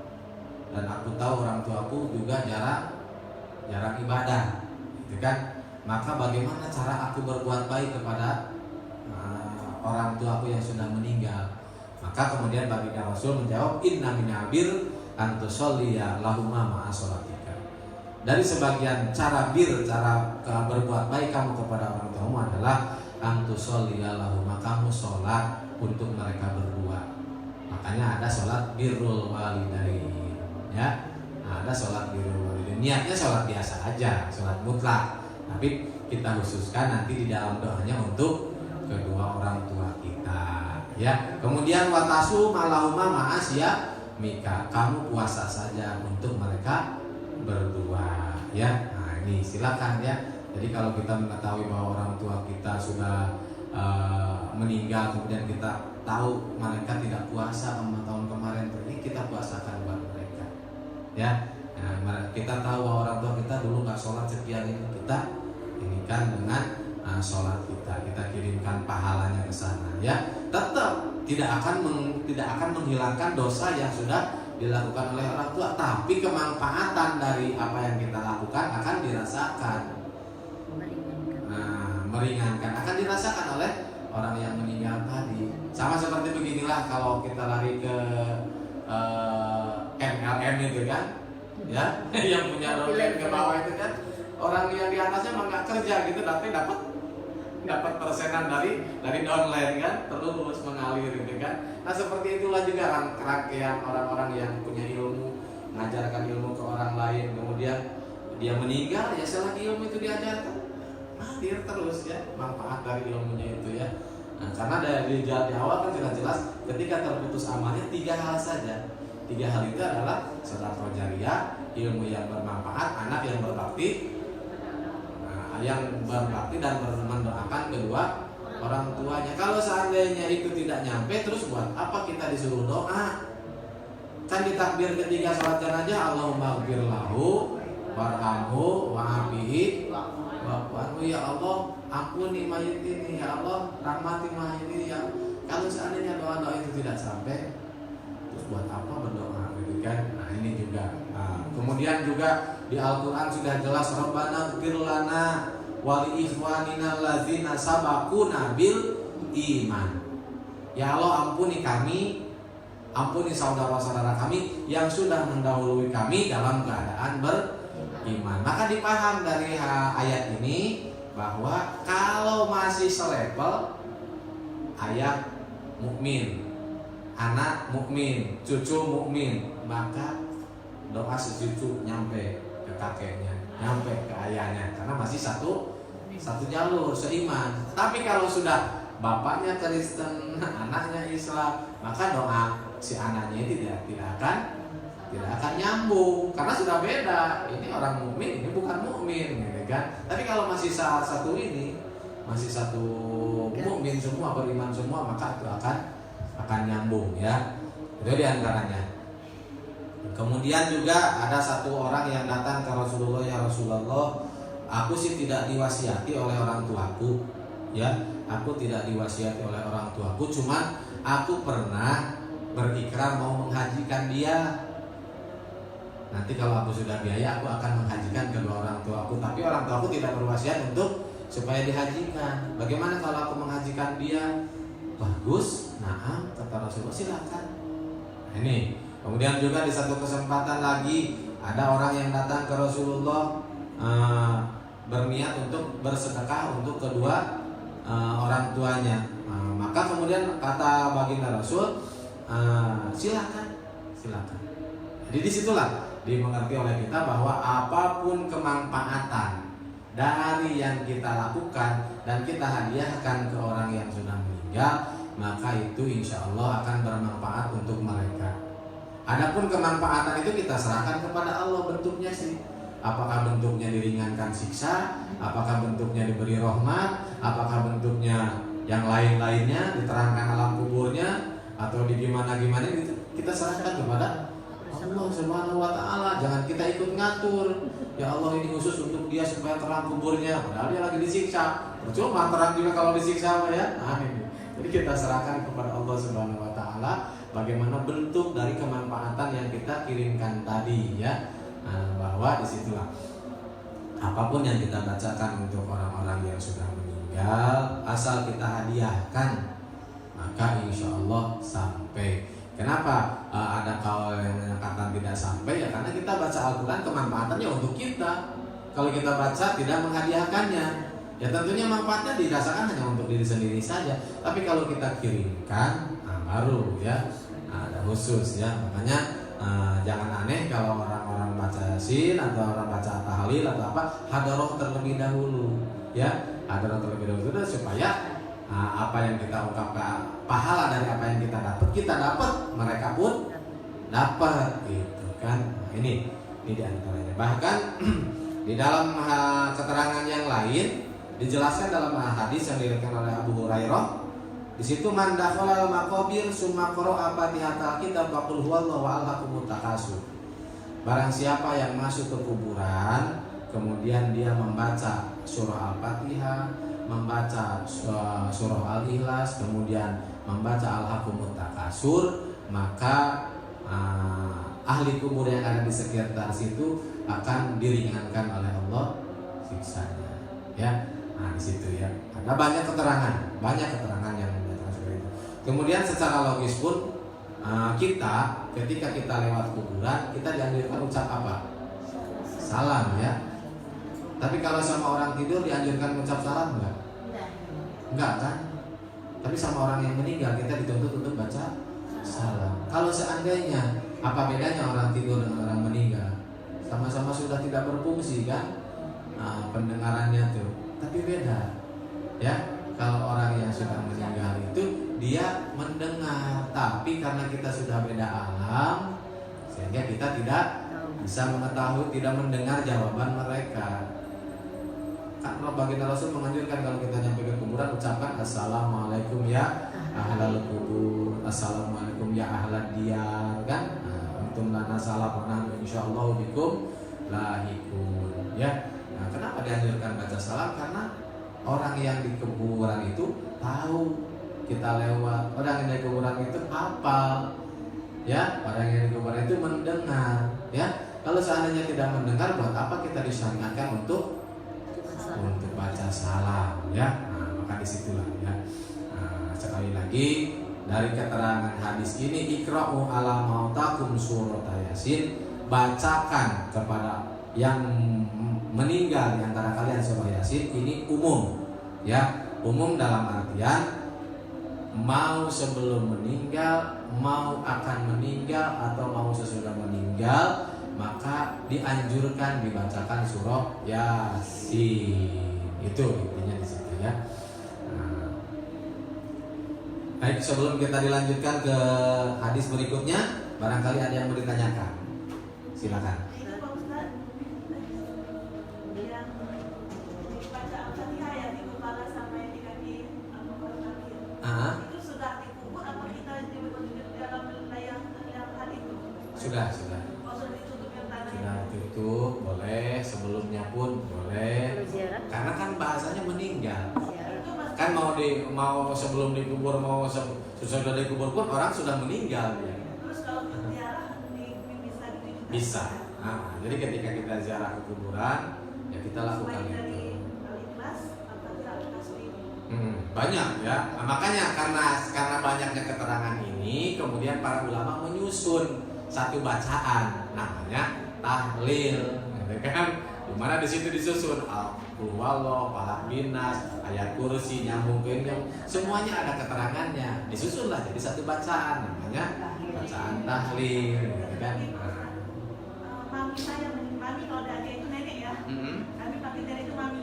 dan aku tahu orang tuaku juga jarang ibadah, gitu kan? Maka bagaimana cara aku berbuat baik kepada orang tuaku yang sudah meninggal? Maka kemudian baginda Rasul menjawab, inna minal bir an tusolliya lahumma ma'a sholatika. Dari sebagian cara berbuat baik kamu kepada orang tuamu adalah an tusolliya lahumma, kamu sholat untuk mereka berdua. Makanya ada sholat birrul walidain, ya. Ada sholat birrul walidain. Niatnya sholat biasa aja, sholat mutlak. Tapi kita khususkan nanti di dalam doanya untuk kedua orang tua kita, ya. Kemudian watasu malahuma ma'asya mika, kamu puasa saja untuk mereka berdua, ya. Nah ini silakan ya. Jadi kalau kita mengetahui bahwa orang tua kita sudah meninggal, kemudian kita tahu mereka tidak puasa tahun kemarin, ini kita puasakan buat mereka, ya. Nah, kita tahu bahwa orang tua kita dulu nggak sholat sekian ini, kita ini kan dengan sholat kita kirimkan pahalanya ke sana, ya. Tetap tidak akan menghilangkan dosa yang sudah dilakukan oleh orang tua, tapi kemanfaatan dari apa yang kita lakukan akan dirasakan, meringankan akan dirasakan oleh orang yang meninggal tadi. Sama seperti beginilah kalau kita lari ke MLM itu kan, ya, yang punya roket ke bawah itu kan, orang yang di atasnya emang nggak kerja gitu, tapi dapat persenan dari downline kan, terus mengalir gitu kan. Nah seperti itulah juga rangkaian orang-orang yang punya ilmu, mengajarkan ilmu ke orang lain, kemudian dia meninggal, ya selagi ilmu itu diajarkan, hadir terus ya manfaat dari ilmunya itu ya. Nah, karena dari di awal kan jelas ketika terputus amalnya 3 hal saja. 3 hal itu adalah sedekah jariyah, ilmu yang bermanfaat, anak yang berbakti, dan mendoakan kedua orang tuanya. Kalau seandainya itu tidak nyampe, terus buat apa kita disuruh doa? Kan di takbir ketiga salat jenazah, Allahumma ighfir lahu warhamhu wa'afihi wa'fu, ya Allah ampuni mayit ini, ya Allah rahmati mayit ini, ya. Kalau seandainya doa-doa itu tidak sampai, terus buat apa berdoa gitu kan? Nah ini juga. Kemudian juga di Al-Quran sudah jelas Rabbana ighfir lana wa li ikhwanina alladzina sabaquna bil iman. Ya Allah, ampuni kami, ampuni saudara-saudara kami yang sudah mendahului kami dalam keadaan beriman. Maka dipaham dari ayat ini bahwa kalau masih selevel ayah mukmin, anak mukmin, cucu mukmin, maka doa secucu nyampe ke kakeknya, nyampe ke ayahnya, karena masih satu jalur seiman. Tapi kalau sudah bapaknya Kristen, anaknya Islam, maka doa si anaknya tidak akan nyambung karena sudah beda. Ini orang mukmin, ini bukan mukmin, gitu kan? Tapi kalau masih satu ini, masih satu mukmin semua, beriman semua, maka itu akan nyambung, ya. Itu diantaranya. Kemudian juga ada satu orang yang datang ke Rasulullah, ya Rasulullah, aku sih tidak diwasiati oleh orang tuaku, ya. Aku tidak diwasiati oleh orang tuaku, cuman aku pernah berikrar mau menghajikan dia. Nanti kalau aku sudah biaya, aku akan menghajikan kedua orang tuaku. Tapi orang tuaku tidak berwasiat untuk supaya dihajikan. Bagaimana kalau aku menghajikan dia? Bagus, naam, kata Rasulullah, silakan. Nah, ini. Kemudian juga di satu kesempatan lagi ada orang yang datang ke Rasulullah berniat untuk bersedekah untuk kedua orang tuanya. Maka kemudian kata baginda Rasul, silakan. Jadi disitulah dimengerti oleh kita bahwa apapun kemanfaatan dari yang kita lakukan dan kita hadiahkan ke orang yang sudah meninggal, maka itu insya Allah akan bermanfaat untuk mereka. Adapun kemanfaatan itu kita serahkan kepada Allah bentuknya sih. Apakah bentuknya diringankan siksa, apakah bentuknya diberi rahmat, apakah bentuknya yang lain-lainnya, diterangkan alam kuburnya, atau di gimana-gimana, kita serahkan kepada Allah Subhanahu wa Ta'ala. Jangan kita ikut ngatur. Ya Allah, ini khusus untuk dia supaya terang kuburnya, padahal dia lagi disiksa. Percuma terang juga kalau disiksa, ya. Nah, ini. Jadi kita serahkan kepada Allah Subhanahu wa Ta'ala bagaimana bentuk dari kemanfaatan yang kita kirimkan tadi, ya. Nah, bahwa disitulah apapun yang kita bacakan untuk orang-orang yang sudah meninggal, asal kita hadiahkan, maka insya Allah sampai. Kenapa ada kaul yang menyatakan tidak sampai? Ya karena kita baca Al-Quran kemanfaatannya untuk kita. Kalau kita baca tidak menghadiahkannya, ya tentunya manfaatnya dirasakan hanya untuk diri sendiri saja. Tapi kalau kita kirimkan, baru ya ada khusus, ya. Makanya jangan aneh kalau orang-orang baca Yasin atau orang baca tahlil atau apa, hadaroh terlebih dahulu, ya. Hadaroh terlebih dahulu supaya apa yang kita ungkapkan, pahala dari apa yang kita dapat, mereka pun dapat, gitu kan. Nah, ini diantaranya. Bahkan di dalam keterangan yang lain dijelaskan dalam hadis yang diriwayatkan oleh Abu Hurairah. Di situ man dakhala al-maqabir summa qara'a fatihatal kitab wa qul huwallahu alhaqumut takasur. Barang siapa yang masuk ke kuburan kemudian dia membaca surah Al-Fatihah, membaca surah Al-Ikhlas, kemudian membaca Al-Hakumut Takasur, maka ahli kubur yang ada di sekitar situ akan diringankan oleh Allah siksanya, ya. Nah, di situ ya ada banyak keterangan yang menyatakan seperti itu. Kemudian secara logis pun kita ketika kita lewat kuburan kita dianjurkan ucap apa? Salam, ya. Tapi kalau sama orang tidur dianjurkan ucap salam enggak? Enggak kan? Tapi sama orang yang meninggal kita dituntut untuk baca salam. Kalau seandainya, apa bedanya orang tidur dengan orang meninggal? Sama-sama sudah tidak berfungsi kan? Pendengarannya tuh. Tapi beda. Ya, kalau orang yang sudah meninggal itu dia mendengar, tapi karena kita sudah beda alam sehingga kita tidak bisa mengetahui, tidak mendengar jawaban mereka. Kan baginda Rasul menganjurkan kalau kita nyampe ke kuburan ucapkan assalamualaikum ya ahlal kubur, assalamualaikum ya ahlad diyar, kan? Antum lana salam wa insyaallah bikum lahikun, ya. Nah, kenapa dianjurkan baca salam? Karena orang yang di kuburan itu tahu kita lewat, orang yang di kuburan itu hafal Ya, orang yang dikuburkan itu mendengar. Ya, kalau seandainya tidak mendengar, buat apa kita disyariatkan untuk baca salam? Ya, nah, maka disitulah ya. Nah, sekali lagi dari keterangan hadis ini, ikra'u ala mautakum surat Yasin, bacakan kepada yang meninggal di antara kalian surah Yasin. Ini umum, ya, umum dalam artian mau sebelum meninggal, mau akan meninggal, atau mau sesudah meninggal, maka dianjurkan dibacakan surah Yasin. Itu intinya di situ ya. Baik, sebelum kita dilanjutkan ke hadis berikutnya, barangkali ada yang mau ditanyakan. Silakan. Sudah ditutup, boleh, sebelumnya pun boleh. Karena kan bahasanya meninggal. Kan mau sebelum dikubur, mau sesudah dikubur pun orang sudah meninggal ya. Terus kalau ziarah bisa. Nah, jadi ketika kita ziarah ke kuburan, ya kita lakukan itu. Banyak ya. Nah, makanya karena banyaknya keterangan ini, kemudian para ulama menyusun satu bacaan namanya tahlil, gitu kan? Dimana di situ disusun Al-Huwallah, Falaq Binas, ayat kursi, nyambung ke ini, semuanya ada keterangannya. Disusunlah jadi satu bacaan namanya bacaan tahlil, gitu kan? Mami saya, mami kalau ada itu nenek ya. Kami panggil nenek itu mami.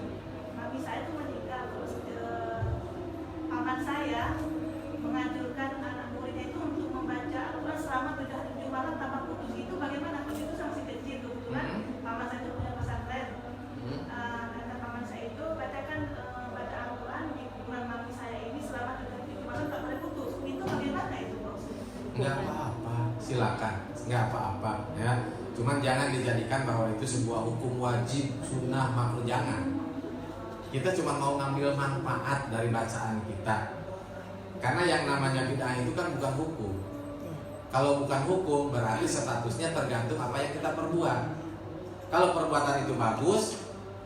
Mami saya itu meninggal, terus paman saya menganjurkan anak muridnya itu untuk membaca Al-Quran selama 7 malam tanpa putus. Itu bagaimana? Itu masih kecil kebetulan. Paman saya itu punya pesantren. Kata paman saya itu bacakan baca Al-Quran di kuburan mami saya ini selama 7 malam tak boleh putus. Itu bagaimana itu, Bos? Nggak apa-apa, silakan, nggak apa-apa ya. Cuman jangan dijadikan bahwa itu sebuah hukum wajib, sunnah, makruh, jangan. Kita cuma mau ngambil manfaat dari bacaan kita. Karena yang namanya bid'ah itu kan bukan hukum. Kalau bukan hukum berarti statusnya tergantung apa yang kita perbuat. Kalau perbuatan itu bagus,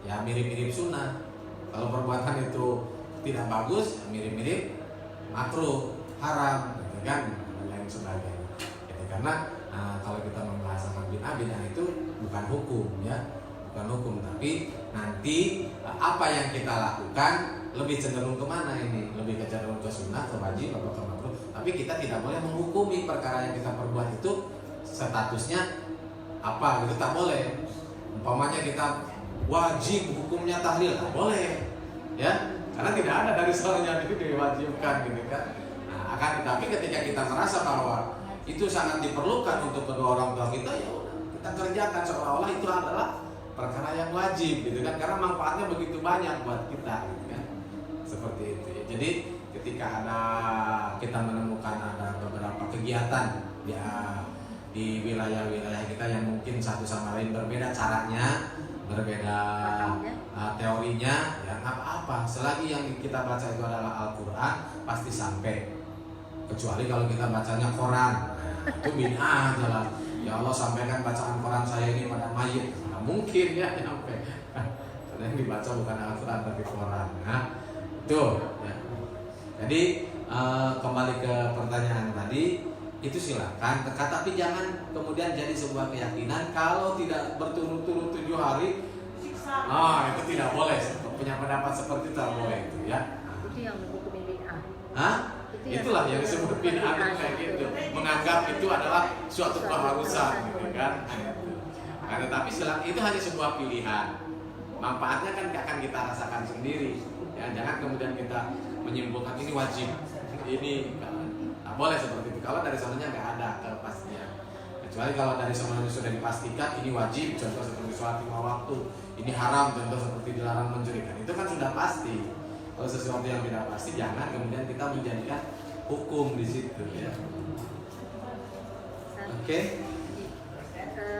ya mirip-mirip sunnah. Kalau perbuatan itu tidak bagus, ya mirip-mirip makruh, haram, gitu kan, dan lain sebagainya. Gitu. Karena kalau kita membahas tentang bid'ah itu bukan hukum, ya, bukan hukum, tapi nanti apa yang kita lakukan lebih cenderung kemana ini? Lebih cenderung ke sunnah, ke wajib, atau ke makruh. Tapi kita tidak boleh menghukumi perkara yang kita perbuat itu statusnya apa, gitu, tak boleh. Umpamanya kita wajib hukumnya tahlil, tak boleh, ya, karena tidak ada dari soalnya itu diwajibkan, gitu kan. Nah, akan tetapi ketika kita merasa bahwa itu sangat diperlukan untuk kedua orang tua kita, ya udah kita kerjakan seolah-olah itu adalah perkara yang wajib, gitu kan, karena manfaatnya begitu banyak buat kita, gitu kan, seperti itu. Jadi ketika kita menemukan ada beberapa kegiatan di wilayah-wilayah kita yang mungkin satu sama lain berbeda caranya, berbeda teorinya, ya nggak apa-apa. Selagi yang kita baca itu adalah Al-Quran, pasti sampai. Kecuali kalau kita bacanya Quran, itu bid'ah adalah. Ya Allah, sampaikan bacaan Quran saya ini pada mayit. Nah, mungkin ya sampai. Karena yang dibaca bukan Al-Quran tapi Quran. Nah, itu. Ya. Jadi kembali ke pertanyaan tadi, itu silakan. Tapi jangan kemudian jadi sebuah keyakinan kalau tidak berturut-turut 7 hari. Itu tidak boleh. Punya pendapat seperti itu tidak boleh itu, ya. Itu yang menghukumi bid'ah. Hah? Itulah yang disebut bid'ah kayak gitu. Menganggap itu adalah suatu keharusan, gitu kan? Nah, tetapi itu hanya sebuah pilihan. Manfaatnya kan akan kita rasakan sendiri. Ya, jangan kemudian kita menyimpulkan ini wajib, ini nggak boleh seperti itu. Kalau dari sananya nggak ada kepastian. Kecuali kalau dari sananya sudah dipastikan ini wajib, contoh seperti sholat 5 waktu, ini haram, contoh seperti dilarang mencurikan, itu kan sudah pasti. Kalau sesuatu yang tidak pasti, jangan kemudian kita menjadikan hukum di situ, ya. Oke.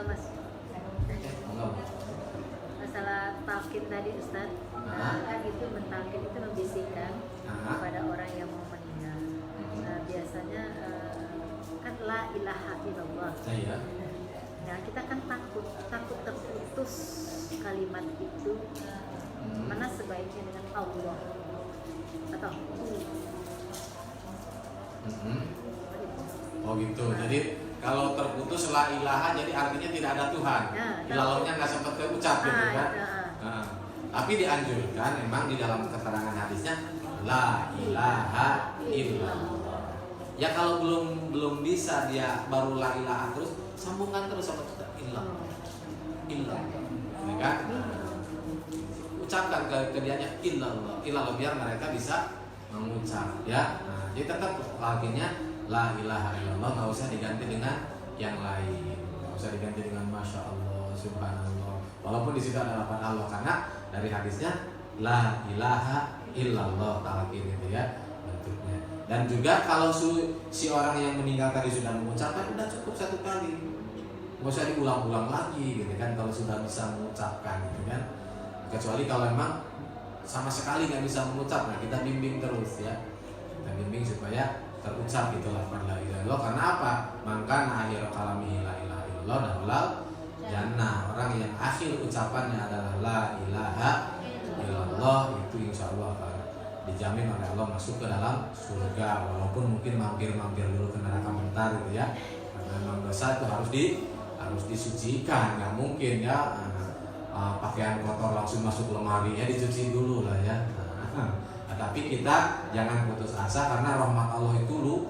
Mas, masalah talqin tadi Ustaz, kan itu mentalkin itu membisikkan kepada orang yang mau meninggal. Biasanya kan la ilaha illallah. Iya. Nah, kita kan takut terputus kalimat itu. Mana sebaiknya dengan Allah atau Oh gitu. Jadi kalau terputus la ilaha jadi artinya tidak ada Tuhan. Ilallahnya nggak sempat terucap gitu kan. Tapi dianjurkan memang di dalam keterangan hadisnya la ilaha illallah. Ya kalau belum bisa dia baru la ilaha terus sambungkan terus sama kita illallah. Ya kan? Ucapkan ke dianya illallah biar mereka bisa mengucap ya. Nah, jadi tetap artinya la ilaha illallah, nggak usah diganti dengan yang lain, nggak usah diganti dengan masya Allah, subhanallah. Walaupun di situ ada lafaz Allah karena dari hadisnya la ilaha illallah talqin itu ya bentuknya. Dan juga kalau si orang yang meninggal tadi sudah mengucapkan udah cukup satu kali, nggak usah diulang-ulang lagi gitu kan kalau sudah bisa mengucapkan gitu kan. Kecuali kalau memang sama sekali nggak bisa mengucap, nah kita bimbing terus ya, kita bimbing supaya terucap gitu lafaz la ilaha illallah. Karena apa? Maka akhir kalamihi la ilaha illallah dakhalal jannah. Orang yang akhir ucapannya adalah la ilaha illallah itu insya Allah akan dijamin oleh Allah masuk ke dalam surga, walaupun mungkin mampir dulu ke neraka bentar gitu ya, karena memang dosa itu harus disucikan, nggak mungkin ya. Pakaian kotor langsung masuk lemari ya, dicuci dulu lah ya. Tapi kita jangan putus asa karena rahmat Allah itu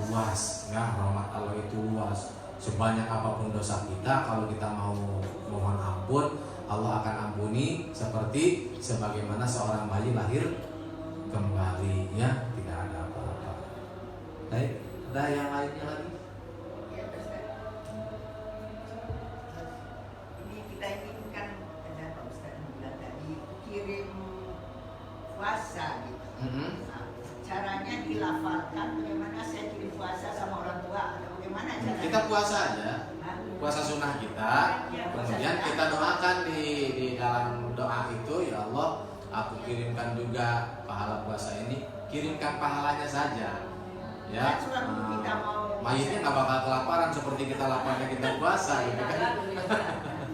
luas ya, rahmat Allah itu luas. Sebanyak apapun dosa kita, kalau kita mau mohon ampun, Allah akan ampuni seperti sebagaimana seorang bayi lahir kembali ya, tidak ada apa-apa. Baik, ada yang lainnya lagi? Puasa gitu. Nah, caranya dilafalkan bagaimana saya kirim puasa sama orang tua atau bagaimana caranya? Kita puasa aja, puasa sunnah kita, kemudian kita doakan di dalam doa itu, ya Allah, aku kirimkan juga pahala puasa ini, kirimkan pahalanya saja. Ya, mayitnya nggak bakal kelaparan seperti kita laparnya kita puasa gitu kan.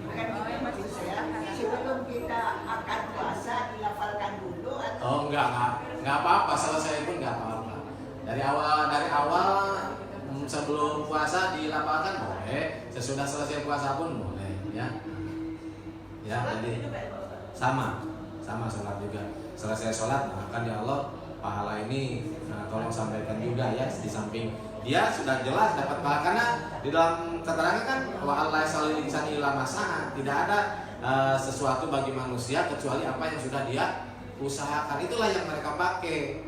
Bukan itu maksud saya. Sebelum kita akan puasa dilafalkan dulu atau? Oh enggak apa-apa, selesai pun enggak apa-apa. Dari awal sebelum puasa dilafalkan boleh, sesudah selesai puasa pun boleh ya. Ya, jadi sama sholat juga. Selesai sholat, akan ya Allah pahala ini tolong sampaikan juga ya, di samping dia sudah jelas dapat pahala karena di dalam keterangan kan wa Allah salil insani ila masaha, tidak ada sesuatu bagi manusia kecuali apa yang sudah dia usahakan. Itulah yang mereka pakai.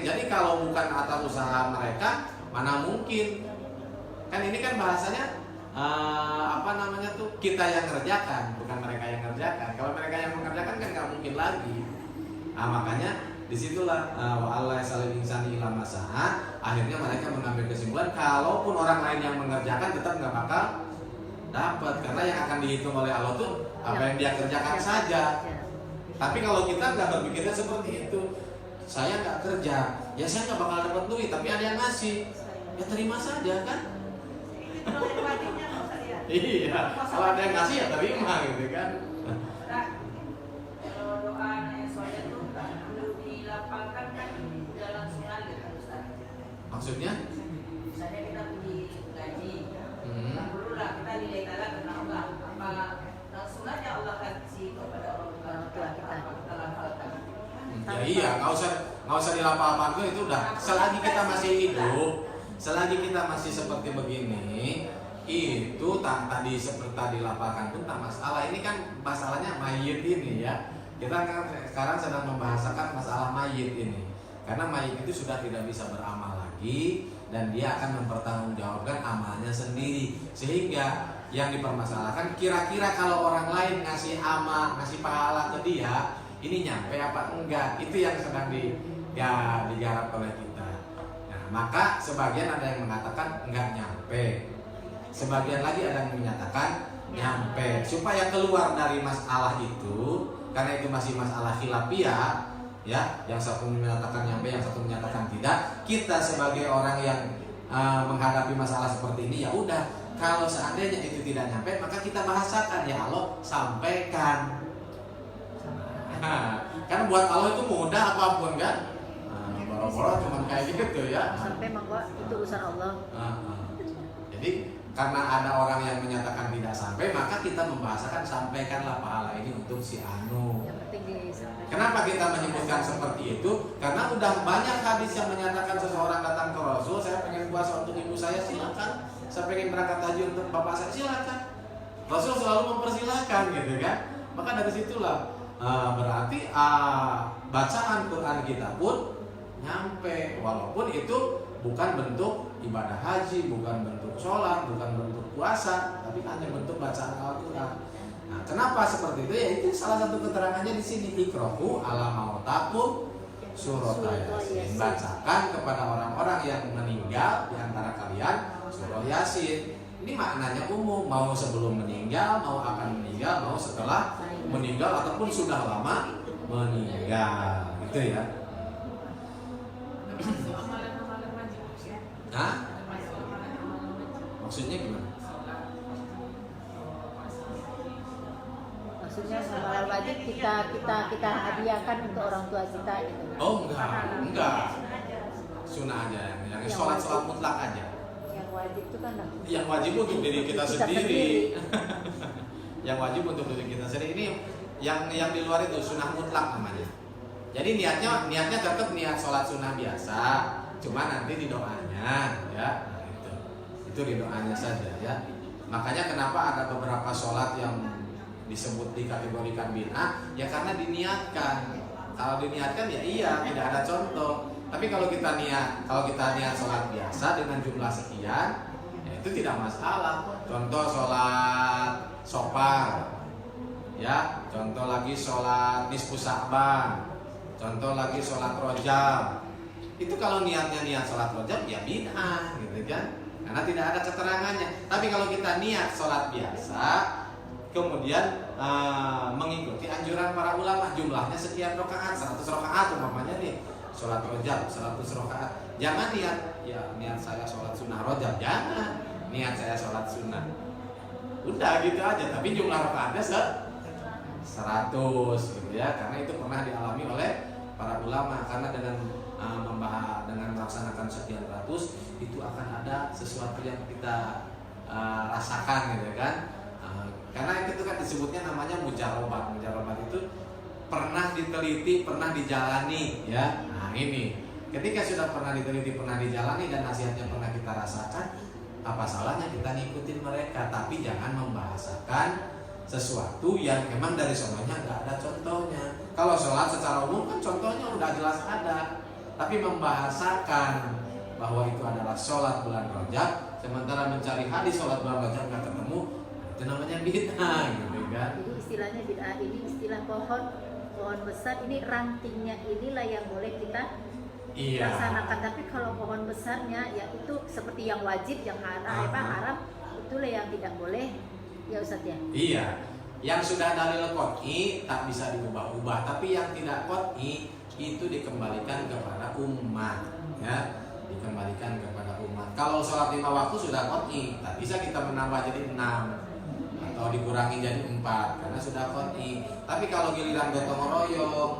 Jadi kalau bukan atas usaha mereka, mana mungkin? Kan ini kan bahasanya kita yang ngerjakan, bukan mereka yang ngerjakan. Kalau mereka yang mengerjakan kan nggak mungkin lagi. Nah, makanya disitulah wa Allah salil insani ila masaha. Akhirnya mereka mengambil kesimpulan kalaupun orang lain yang mengerjakan tetap nggak bakal dapat, karena yang akan dihitung oleh Allah tuh apa yang dia kerjakan saja. Tapi kalau kita nggak berpikirnya seperti itu, saya nggak kerja, ya saya nggak bakal dapat duit, tapi ada yang ngasih, ya terima saja kan? Iya, kalau ada yang ngasih ya terima gitu kan? Kalau doa yang soalnya itu perlu dilapangkan kan dalam sunnah gitu Ustaz. Maksudnya? Misalnya kita pergi gaji, tak perlulah kita lillahi ta'ala karena Allah. Apa sunnahnya Allah kasih kepada orang tua kita lapalkan. Ya iya, nggak usah dilapalkan itu udah. Selagi kita masih hidup, selagi kita masih seperti begini, itu tadi seperti dilapalkan pun tak masalah. Ini kan masalahnya mayit ini ya. Kita kan sekarang sedang membahasakan masalah mayit ini. Karena mayit itu sudah tidak bisa beramal lagi dan dia akan mempertanggungjawabkan amalnya sendiri. Sehingga yang dipermasalahkan kira-kira kalau orang lain ngasih amal, ngasih pahala ke dia, ini nyampe apa enggak? Itu yang sedang digarap oleh kita. Nah, maka sebagian ada yang mengatakan enggak nyampe. Sebagian lagi ada yang menyatakan nyampe. Supaya keluar dari masalah itu, karena itu masih masalah khilafiyah, ya, yang satu menyatakan nyampe, yang satu menyatakan tidak. Kita sebagai orang yang menghadapi masalah seperti ini, ya udah, kalau seandainya itu tidak nyampe maka kita bahasakan, ya Allah sampaikan. Kan buat Allah itu mudah apapun kan. Boro-boro cuma kayak gitu ya. Sampai monggo itu urusan Allah. Jadi karena ada orang yang menyatakan tidak sampai, maka kita membahasakan sampaikanlah pahala ini untuk si anu. Yang penting disampaikan. Kenapa kita menyebutkan seperti itu? Karena udah banyak hadis yang menyatakan seseorang datang ke Rasul, saya pengen puasa untuk ibu saya, silakan. Saya pengen berangkat haji untuk bapak saya, silakan. Rasul selalu mempersilahkan gitu kan. Maka dari situlah berarti bacaan Quran kita pun nyampe, walaupun itu bukan bentuk ibadah haji, bukan bentuk sholat, bukan bentuk puasa, tapi hanya bentuk bacaan Al-Quran. Nah, kenapa seperti itu? Ya itu salah satu keterangannya di sini, iqra'u ala mautakum surah Yasin. Bacakan kepada orang-orang yang meninggal di antara kalian surah Yasin. Ini maknanya umum, mau sebelum meninggal, mau akan meninggal, mau setelah meninggal ataupun sudah lama meninggal. Gitu ya. Hah? Maksudnya gimana? Maksudnya amalan wajib kita hadiahkan untuk orang tua kita gitu. Oh enggak. Sunnah aja, yang sholat mutlak aja. Yang wajib itu kan Yang wajib untuk diri kita sendiri. Yang wajib untuk diri kita sendiri. Ini yang di luar itu sunnah mutlak namanya. Jadi niatnya tetap niat sholat sunnah biasa, cuma nanti di doanya ya. Nah, itu di doanya saja ya. Makanya kenapa ada beberapa sholat yang disebut dikategorikan bid'ah, ya karena diniatkan. Kalau diniatkan ya iya, tidak ada contoh. Tapi kalau kita niat sholat biasa dengan jumlah sekian, ya itu tidak masalah. Contoh sholat sopar, ya. Contoh lagi sholat nisfu Sa'ban. Contoh lagi sholat rojab. Itu kalau niatnya niat sholat rojab ya bid'ah gitu kan. Karena tidak ada keterangannya. Tapi kalau kita niat sholat biasa, kemudian mengikuti anjuran para ulama, jumlahnya sekian rakaat, 100 rakaat umpamanya nih, sholat rojab 100 rakaat. Jangan niat saya sholat sunnah rojab, jangan niat saya sholat sunnah. Udah gitu aja, tapi jumlah rakaatnya 100 gitu ya, karena itu pernah dialami oleh para ulama. Karena dengan melaksanakan sekian ratus itu akan ada sesuatu yang kita rasakan gitu kan. Karena itu kan disebutnya namanya mujarobat. Mujarobat itu pernah diteliti, pernah dijalani ya. Nah ini ketika sudah pernah diteliti, pernah dijalani dan nasihatnya pernah kita rasakan, apa salahnya kita ngikutin mereka? Tapi jangan membahasakan sesuatu yang memang dari sononya nggak ada contohnya. Kalau sholat secara umum kan contohnya udah jelas ada, tapi membahasakan bahwa itu adalah sholat bulan Rajab, sementara mencari hadis sholat bulan Rajab nggak ketemu, itu namanya bid'ah gitu kan. Jadi istilahnya bid'ah ini istilah pohon besar, ini rantingnya inilah yang boleh kita laksanakan. Tapi kalau pohon besarnya ya itu seperti yang wajib, yang haram, itulah yang tidak boleh. Ya Ustaz ya. Iya, yang sudah dalil qot'i tak bisa diubah-ubah, tapi yang tidak qot'i itu dikembalikan kepada umat, ya, dikembalikan kepada umat. Kalau sholat 5 waktu sudah qot'i, tak bisa kita menambah jadi 6 atau dikurangi jadi 4 karena sudah qot'i. Tapi kalau giliran gotong royong,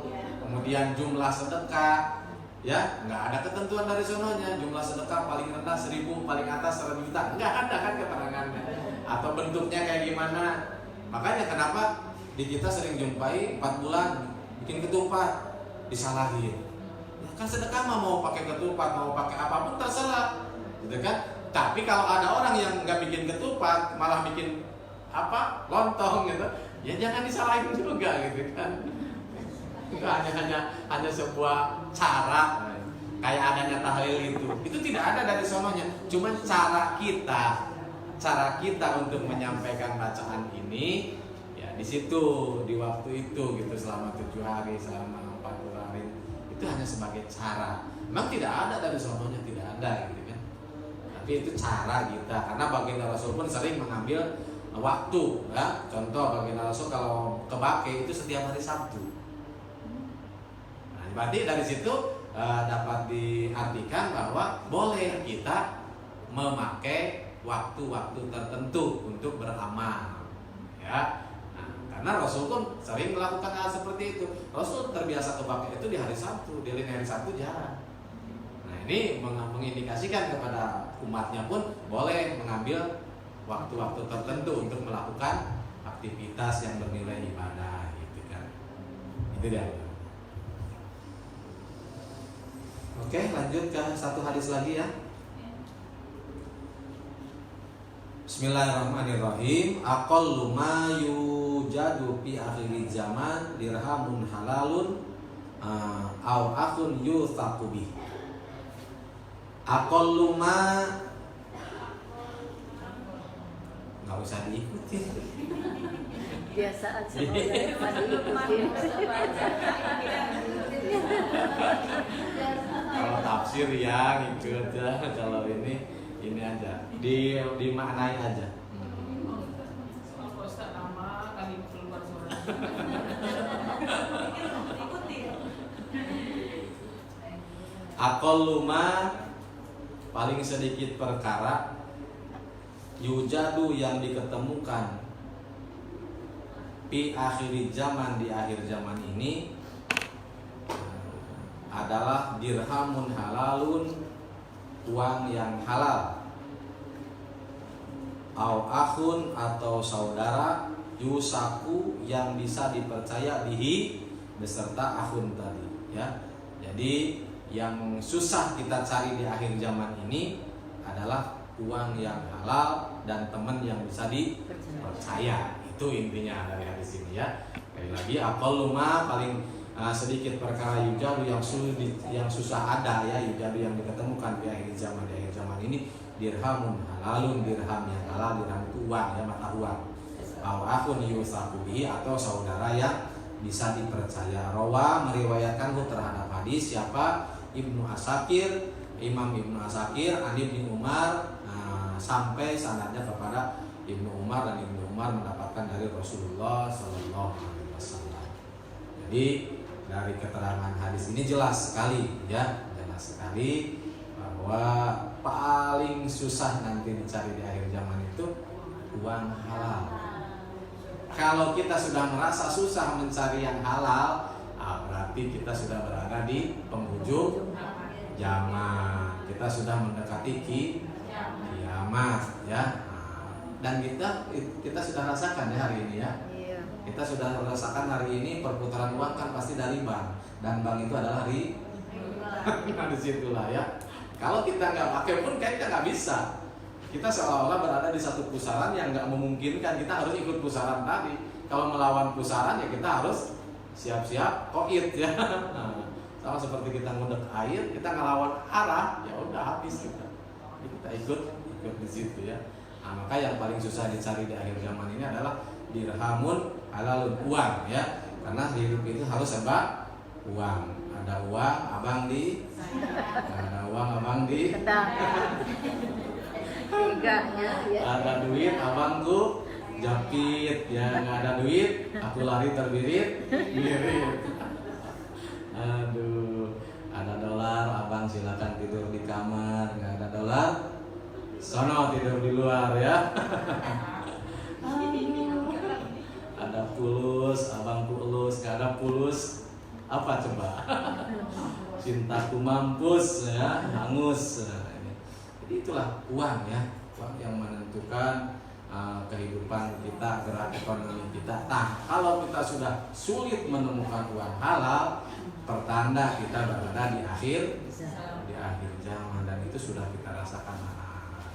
kemudian jumlah sedekah, ya, nggak ada ketentuan dari sononya. Jumlah sedekah paling rendah 1000, paling atas 1 juta, nggak ada kan keterangannya. Atau bentuknya kayak gimana. Makanya kenapa di kita sering jumpai 4 bulan bikin ketupat disalahin. Ya kan sedekah mau pakai ketupat, mau pakai apapun terserah, gitu kan. Tapi kalau ada orang yang nggak bikin ketupat, malah bikin lontong gitu, ya jangan disalahin juga gitu kan. Itu hanya sebuah cara, kayak adanya tahlil itu tidak ada dari sononya. Cuman cara kita untuk menyampaikan bacaan ini ya di situ, di waktu itu gitu, selama 7 hari, selama 40 hari, itu hanya sebagai cara. Memang tidak ada dari sononya, tidak ada gitu kan. Tapi itu cara kita, karena baginda Rasul pun sering mengambil waktu ya. Contoh baginda Rasul kalau ke Baqi itu setiap hari Sabtu. Nah, berarti dari situ dapat diartikan bahwa boleh kita memakai waktu-waktu tertentu untuk beramal, ya. Nah, karena Rasul pun sering melakukan hal seperti itu. Rasul terbiasa kepakai itu di hari Sabtu, di hari Sabtu jarang. Nah, ini mengindikasikan kepada umatnya pun boleh mengambil waktu-waktu tertentu untuk melakukan aktivitas yang bernilai ibadah, gitu kan. Itu dia. Oke, lanjut ke satu hadis lagi ya. Bismillahirrahmanirrahim. Aqallu ma yujadu fi akhir zaman dirhamun halalun au akhun yuthaqu bih. Aqallu ma, nggak usah diikuti. Biasa aja diikutin. Kalau tafsir ya ngikut ya. Kalau ini aja dimaknai aja. Kalau Ustaz lama kali keluar suara. Aqallu ma, paling sedikit perkara, yujadu yang diketemukan, fi akhir zaman, di akhir zaman ini, adalah dirhamun halalun, uang yang halal, au akhun, atau saudara, yusaku, yang bisa dipercaya bihi, beserta akhun tadi, ya. Jadi yang susah kita cari di akhir zaman ini adalah uang yang halal dan teman yang bisa dipercaya. Itu intinya dari hadis ini, ya. Sekali lagi, aqallu ma, paling sedikit perkara yujadu yang susah ada, ya, yujadu yang diketemukan di akhir zaman ini, dirhamun halalun, dirham yang halal. Dirham itu uang, ya, mata uang. Au akhun yusaku bihi, atau saudara yang bisa dipercaya. Rawa, meriwayatkan terhadap hadis siapa? Ibnu Asakir, Imam Ibnu Asakir, an Ibnu Umar, sampai sanadnya kepada Ibnu Umar, dan Ibnu Umar mendapatkan dari Rasulullah Sallallahu Alaihi Wasallam. Jadi dari keterangan hadis ini jelas sekali, ya, jelas sekali bahwa paling susah nanti dicari di akhir zaman itu uang halal. Kalau kita sudah merasa susah mencari yang halal, berarti kita sudah berada di penghujung zaman. Kita sudah mendekati kiamat, ya. Dan kita sudah rasakan ya hari ini, ya. Kita sudah merasakan hari ini perputaran uang kan pasti dari bank, dan bank itu adalah riba. Di situlah, ya. Kalau kita nggak pakai pun kayaknya nggak bisa. Kita seolah-olah berada di satu pusaran yang nggak memungkinkan. Kita harus ikut pusaran tadi. Kalau melawan pusaran, ya kita harus siap-siap koit, ya. Sama seperti kita ngudek air, kita ngelawan arah, ya udah habis kita. Jadi kita ikut di situ, ya. Nah, maka yang paling susah dicari di akhir zaman ini adalah dirhamun halalun, uang, ya. Karena hidup itu harus serba uang. Ada uang abang di, ada uang abang di, tiganya, ya. ada duit abangku japit, ya. Nggak ada duit aku lari terbirit birit. Aduh, ada dolar abang silakan tidur di kamar, nggak ada dolar sono tidur di luar, ya. Ada pulus abang pulus, nggak ada pulus apa coba? Cintaku mampus, ya, hangus. Jadi itulah uang, ya, uang yang menentukan kehidupan kita, gerak ekonomi kita. Nah, kalau kita sudah sulit menemukan uang halal, pertanda kita berada di akhir zaman, dan itu sudah kita rasakan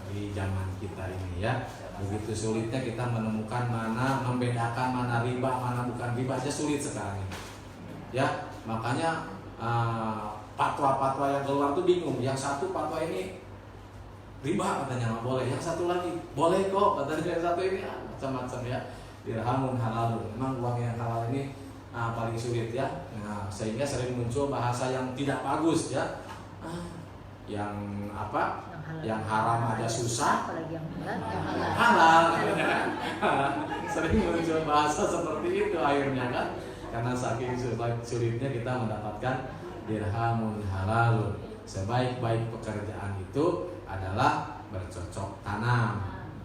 di zaman kita ini, ya. Begitu sulitnya kita menemukan mana, membedakan mana riba, mana bukan riba aja sulit sekarang ini, ya. Makanya fatwa-fatwa yang keluar tuh bingung. Yang satu fatwa ini riba katanya nggak boleh, yang satu lagi boleh kok katanya, yang satu ini macam-macam, ya. Dirhamun halalun, memang uang yang halal ini paling sulit, ya. Nah, sehingga sering muncul bahasa yang tidak bagus, ya. Yang apa? Yang haram aja susah, halal. Sering muncul bahasa seperti itu akhirnya, kan? Karena saking sulitnya kita mendapatkan dirhamun halalun. Sebaik-baik pekerjaan itu adalah bercocok tanam.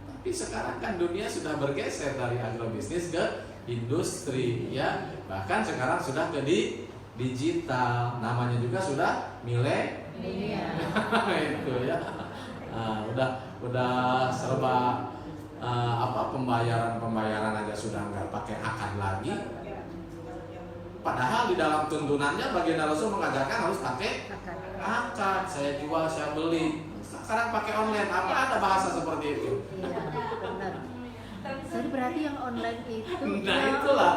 Tapi sekarang kan dunia sudah bergeser dari agrobisnis ke industri ya. Bahkan sekarang sudah ke digital. Namanya juga sudah milenial. Itu ya. Udah serba pembayaran aja sudah nggak pakai akad lagi. Padahal di dalam tuntunannya baginda Rasul mengajarkan harus pakai akad. Saya jual, saya beli. Sekarang pakai online. Apa ada bahasa seperti itu? Iya, benar. Jadi berarti yang online itu Nah itulah.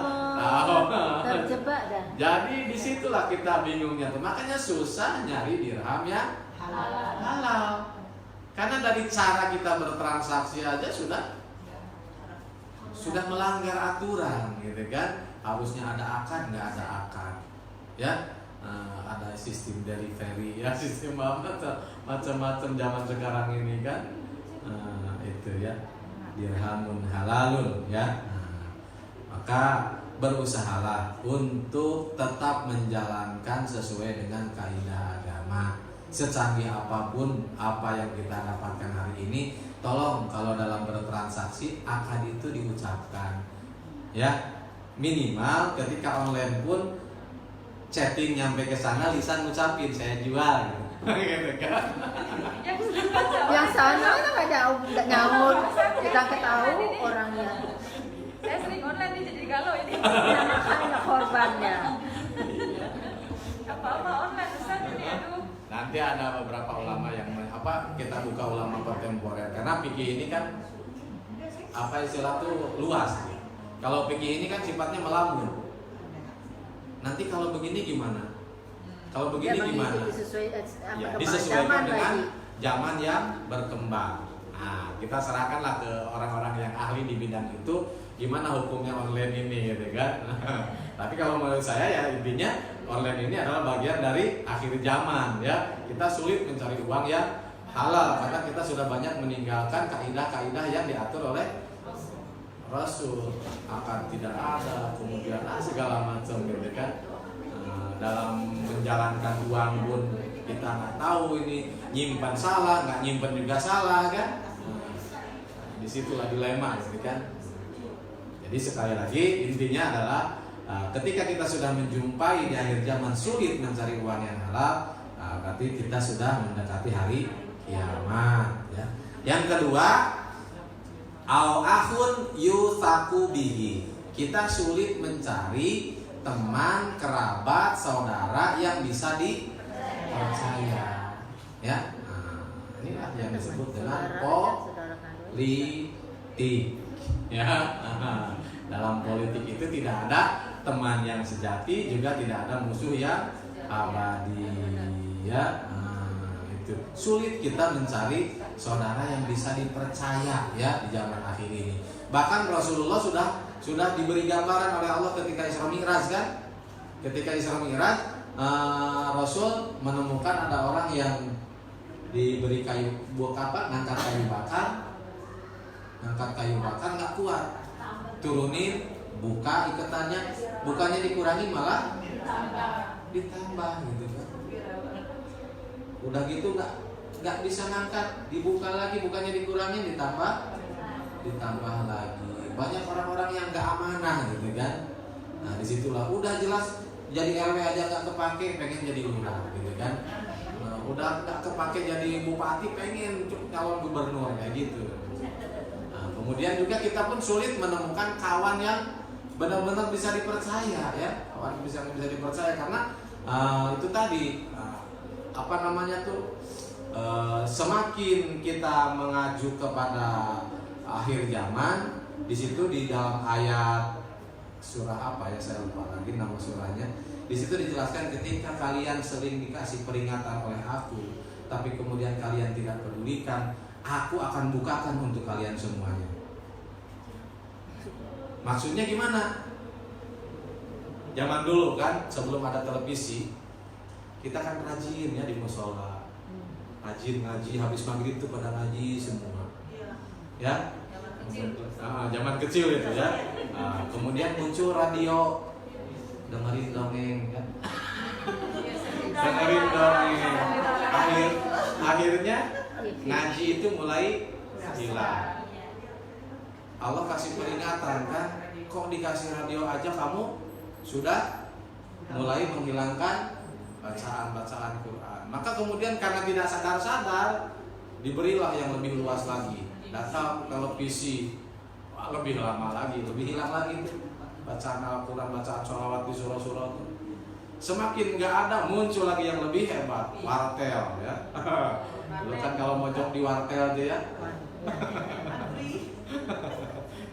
terjebak dah. Jadi disitulah kita bingungnya tuh. Makanya susah nyari dirham yang halal. Karena dari cara kita bertransaksi aja sudah melanggar aturan, gitu kan? Harusnya ada akad, nggak ada akad, ya. Ada sistem delivery, ya, sistem macam-macam zaman sekarang ini kan. Itu ya, dirhamun halalun, ya. Maka berusahalah untuk tetap menjalankan sesuai dengan kaidah agama. Secanggih apapun apa yang kita dapatkan hari ini, tolong kalau dalam bertransaksi akad itu diucapkan, ya. Minimal ketika online pun chatting nyampe ke sana lisan ngucapin saya jual, gitu kan. Yang sana nggak nyaut, kita ketahui orangnya. Saya sering online nih jadi galau ini. Makanya korbannya. Apa-apa online Ustaz ini, aduh. Nanti ada beberapa ulama yang kita buka ulama kontemporer karena fikih ini kan istilah tuh luas. Kalau fikih ini kan sifatnya melamun. Nanti kalau begini gimana? Kalau begini gimana? Disesuaikan dengan zaman yang berkembang. Nah, kita serahkanlah ke orang-orang yang ahli di bidang itu gimana hukumnya online ini, gitu kan? Tapi kalau menurut saya ya intinya online ini adalah bagian dari akhir zaman, ya. Kita sulit mencari uang yang halal karena kita sudah banyak meninggalkan kaidah-kaidah yang diatur oleh Rasul. Akan tidak ada, kemudian segala macam, gitu kan. Dalam menjalankan uang pun kita nggak tahu ini nyimpan salah, nggak nyimpan juga salah, kan? Disitulah dilema, gitu kan. Jadi sekali lagi intinya adalah ketika kita sudah menjumpai di akhir zaman sulit mencari uang yang halal, berarti kita sudah mendekati hari kiamat, ya. Yang kedua, au akhun yuthaku bihi. Kita sulit mencari teman, kerabat, saudara yang bisa dipercaya, ya. Inilah yang disebut dengan politik, ya. Dalam politik itu tidak ada teman yang sejati, juga tidak ada musuh yang abadi, ya. Itu sulit kita mencari saudara yang bisa dipercaya, ya, di zaman akhir ini. Bahkan Rasulullah sudah diberi gambaran oleh Allah ketika Isra Mi'raj, kan? Ketika Isra Mi'raj, Rasul menemukan ada orang yang diberi ngangkat kayu bakar nggak kuat, turunin, buka ikatannya, bukannya dikurangi malah ditambah, gitu kan. Udah gitu nggak bisa ngangkat, dibuka lagi, bukannya dikurangin, ditambah lagi. Banyak orang-orang yang nggak amanah, gitu kan. Nah disitulah udah jelas jadi RW aja nggak kepake, pengen jadi lurah, gitu kan. Udah nggak kepake jadi bupati, pengen calon gubernur, kayak gitu. Nah, kemudian juga kita pun sulit menemukan kawan yang benar-benar bisa dipercaya, ya. Kawan bisa dipercaya karena itu tadi semakin kita mengacu kepada akhir zaman, di situ di dalam ayat surah apa ya, saya lupa lagi nama surahnya. Di situ dijelaskan ketika kalian sering dikasih peringatan oleh aku, tapi kemudian kalian tidak pedulikan, aku akan bukakan untuk kalian semuanya. Maksudnya gimana? Zaman dulu kan, sebelum ada televisi, kita kan rajin ya di mushola, rajin ngaji, habis maghrib itu pada ngaji semua, ya. Zaman kecil itu, ya. Kemudian muncul radio, dengerin dongeng, kan? Dengerin dongeng. Akhirnya ngaji itu mulai hilang. Allah kasih peringatan kan, kok dikasih radio aja kamu sudah mulai menghilangkan bacaan-bacaan Quran. Maka kemudian karena tidak sadar-sadar diberilah yang lebih luas lagi. Datang televisi, wah, lebih lama lagi, lebih hilang lagi itu bacaan Al-Quran, bacaan sholawat di surah-surah itu. Semakin nggak ada, muncul lagi yang lebih hebat, wartel ya. Dulu kan kalau mojok di wartel aja ya.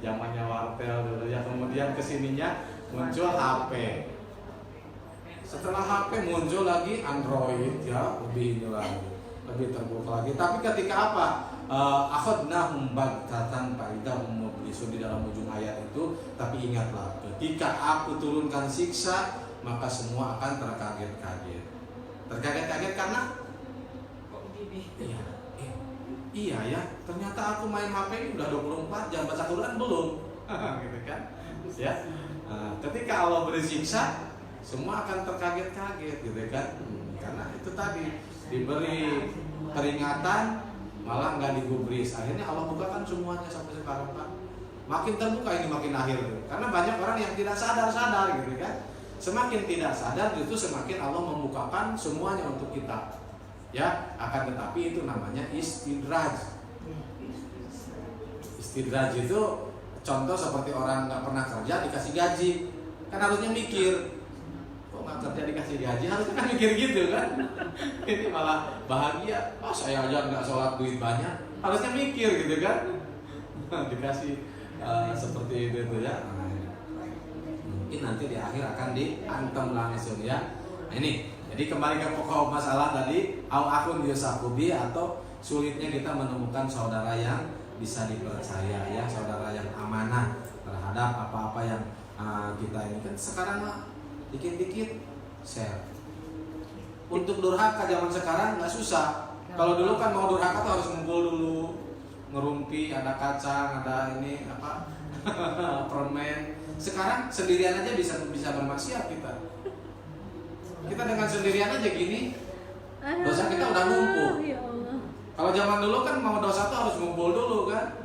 Zamannya wartel dulu ya. Kemudian kesininya muncul HP. Setelah HP muncul lagi Android ya, lebih ini lagi, lebih terbuka lagi. Tapi ketika apa? Akhadnahum baghtatan fa'idahum mublisun di dalam ujung ayat itu. Tapi ingatlah, ketika aku turunkan siksa, maka semua akan terkaget-kaget. Terkaget-kaget karena iya ya, ternyata aku main HP ini udah 24 jam, baca Quran belum? Gitu kan? Ya. Ketika Allah bersiksa, semua akan terkaget-kaget gitu kan? Karena itu tadi diberi peringatan malah nggak digubris. Akhirnya Allah bukakan semuanya sampai sekarang Pak. Makin terbuka ini makin akhir tuh. Karena banyak orang yang tidak sadar-sadar gitu kan? Semakin tidak sadar itu semakin Allah membukakan semuanya untuk kita. Ya, akan tetapi itu namanya istidraj. Istidraj itu contoh seperti orang nggak pernah kerja dikasih gaji, kan harusnya mikir, kok nggak kerja dikasih gaji, harusnya kan mikir gitu kan. Ini malah bahagia, oh saya aja nggak sholat duit banyak, harusnya mikir gitu kan. Dikasih seperti itu ya. Mungkin nanti di akhir akan diantem langsung ya. Nah, ini. Jadi kembali ke pokok masalah tadi, au akun yusakubi, atau sulitnya kita menemukan saudara yang bisa dipercaya ya, saudara yang amanah terhadap apa-apa yang kita ini kan sekarang mah dikit-dikit share. Untuk durhaka zaman sekarang nggak susah. Kalau dulu kan mau durhaka tuh harus ngumpul dulu, ngerumpi, ada kacang, ada ini apa permen. Sekarang sendirian aja bisa bermaksiat kita. Kita dengan sendirian aja gini, dosa kita udah numpuk. Ya Allah. Kalau zaman dulu kan mau dosa tuh harus ngumpul dulu kan.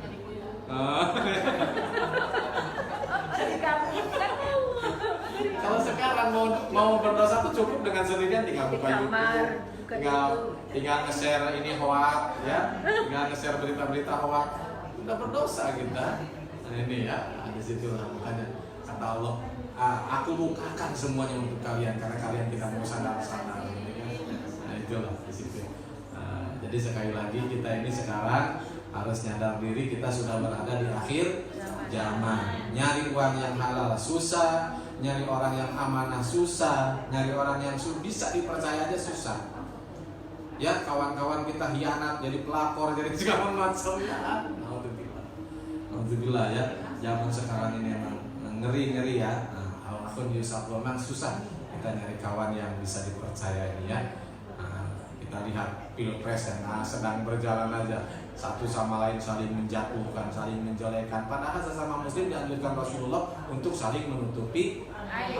Kalau sekarang mau berdosa tuh cukup dengan sendirian, tinggal buka YouTube, tinggal nge-share ini hoax ya, tinggal nge-share berita-berita hoax, udah berdosa kita. Nah ini ya, ada situ lah makanya kata Allah. Aku bukakan semuanya untuk kalian karena kalian tidak mau sadar-sadar. Nah itulah di situ. Jadi sekali lagi kita ini sekarang harus nyadar diri kita sudah berada di akhir zaman. Nyari uang yang halal susah, nyari orang yang amanah susah, nyari orang yang bisa dipercaya aja susah. Ya kawan-kawan kita hianat jadi pelakor jadi segala macam ya. Alhamdulillah ya. Zaman sekarang ini emang ngeri-ngeri ya. Akun Yusuf memang susah kita nyari kawan yang bisa dipercaya ini ya. Kita lihat pilpres yang sedang berjalan aja, satu sama lain saling menjatuhkan, saling menjelekan. Padahal sesama muslim dianjurkan Rasulullah untuk saling menutupi aib.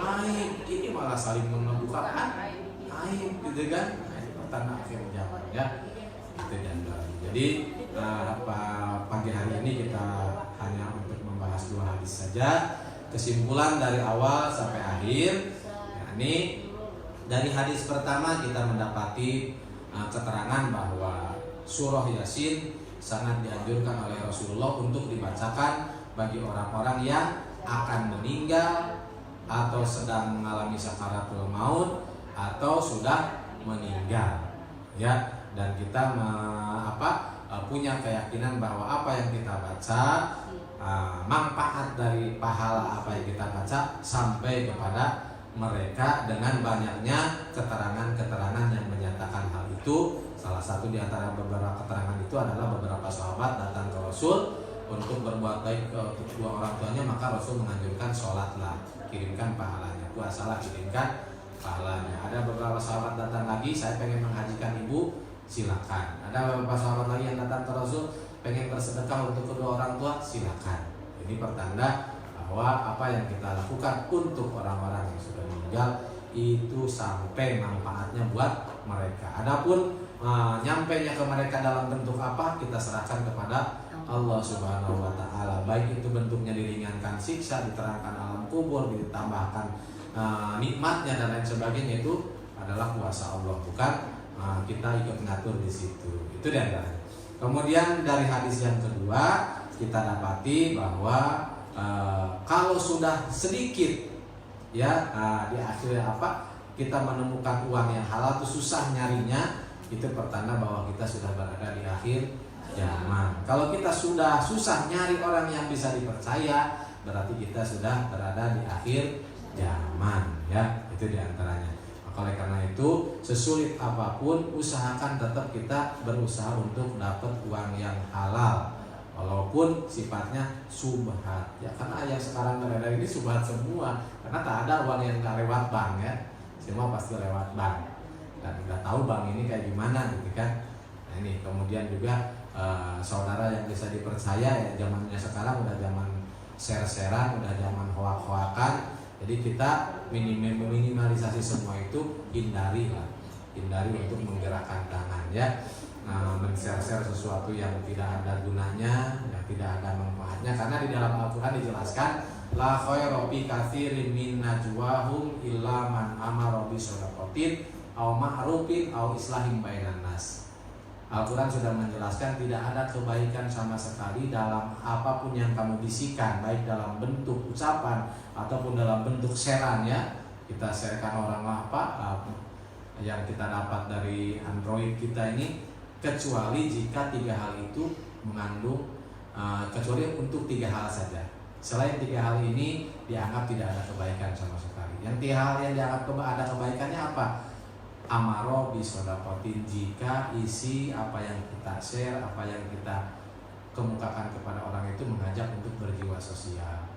Ini malah saling membukakan aib gitu kan. Pertanda akhir zaman ya. Itu jadi pagi hari ini kita hanya untuk membahas 2 hadis saja. Kesimpulan dari awal sampai akhir, yakni dari hadis pertama kita mendapati keterangan bahwa surah Yasin sangat dianjurkan oleh Rasulullah untuk dibacakan bagi orang-orang yang akan meninggal atau sedang mengalami sakaratul maut atau sudah meninggal, ya. Dan kita punya keyakinan bahwa apa yang kita baca, manfaat dari pahala apa yang kita baca sampai kepada mereka dengan banyaknya keterangan-keterangan yang menyatakan hal itu. Salah satu di antara beberapa keterangan itu adalah beberapa sahabat datang ke Rasul untuk berbuat baik ke kedua orang tuanya, maka Rasul menganjurkan sholatlah, kirimkan pahalanya, puasalah, kirimkan pahalanya. Ada beberapa sahabat datang lagi, saya pengen menghajikan ibu, silakan. Ada beberapa sahabat lagi yang datang ke Rasul, pengen bersedekah untuk kedua orang tua, silakan. Ini pertanda bahwa apa yang kita lakukan untuk orang-orang yang sudah meninggal itu sampai manfaatnya buat mereka. Adapun nyampainya ke mereka dalam bentuk apa, kita serahkan kepada Allah Subhanahu wa Ta'ala. Baik itu bentuknya diringankan siksa, diterangkan alam kubur, ditambahkan nikmatnya dan lain sebagainya, itu adalah kuasa Allah, bukan kita ikut ngatur di situ. Itu diantaranya. Kemudian dari hadis yang kedua kita dapati bahwa kalau sudah sedikit ya di akhirnya apa, kita menemukan uang yang halal itu susah nyarinya, itu pertanda bahwa kita sudah berada di akhir zaman. Kalau kita sudah susah nyari orang yang bisa dipercaya, berarti kita sudah berada di akhir zaman ya. Itu diantaranya. Oleh karena itu, sesulit apapun usahakan tetap kita berusaha untuk dapat uang yang halal, walaupun sifatnya subhat ya, karena yang sekarang berada ini subhat semua, karena tak ada uang yang nggak lewat bank ya, semua pasti lewat bank dan udah tahu bank ini kayak gimana gitu kan. Nah ini kemudian juga saudara yang bisa dipercaya ya, zamannya sekarang udah zaman share-sharean, udah zaman hoak-hoakan. Jadi kita minimalisasi semua itu, hindari untuk menggerakkan tangan ya, men-share-share sesuatu yang tidak ada gunanya, yang tidak ada manfaatnya, karena di dalam Al-Quran dijelaskan la khairu fi katsirin min najwahum illa man amara bi shadaqatin aw ma'rufin aw islahin bainan nas. Al-Quran sudah menjelaskan tidak ada kebaikan sama sekali dalam apapun yang kamu bisikan, baik dalam bentuk ucapan ataupun dalam bentuk sharean ya. Kita sharekan orang apa yang kita dapat dari Android kita ini, kecuali jika 3 hal itu mengandung kecuali untuk 3 hal saja. Selain 3 hal ini dianggap tidak ada kebaikan sama sekali. Yang 3 hal yang dianggap ada kebaikannya apa? Amaro bisodakotin, jika isi apa yang kita share, apa yang kita kemukakan kepada orang itu mengajak untuk berjiwa sosial,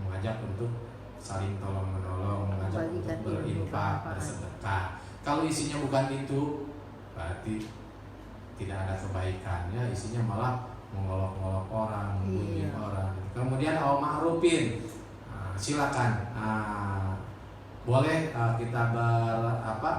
mengajak untuk saling tolong menolong, mengajak untuk berinfak, bersedekah. Kalau isinya bukan itu, berarti tidak ada kebaikannya. Isinya malah mengolok-olok orang, membuli orang. Kemudian au ma'rufin, silakan. Boleh kita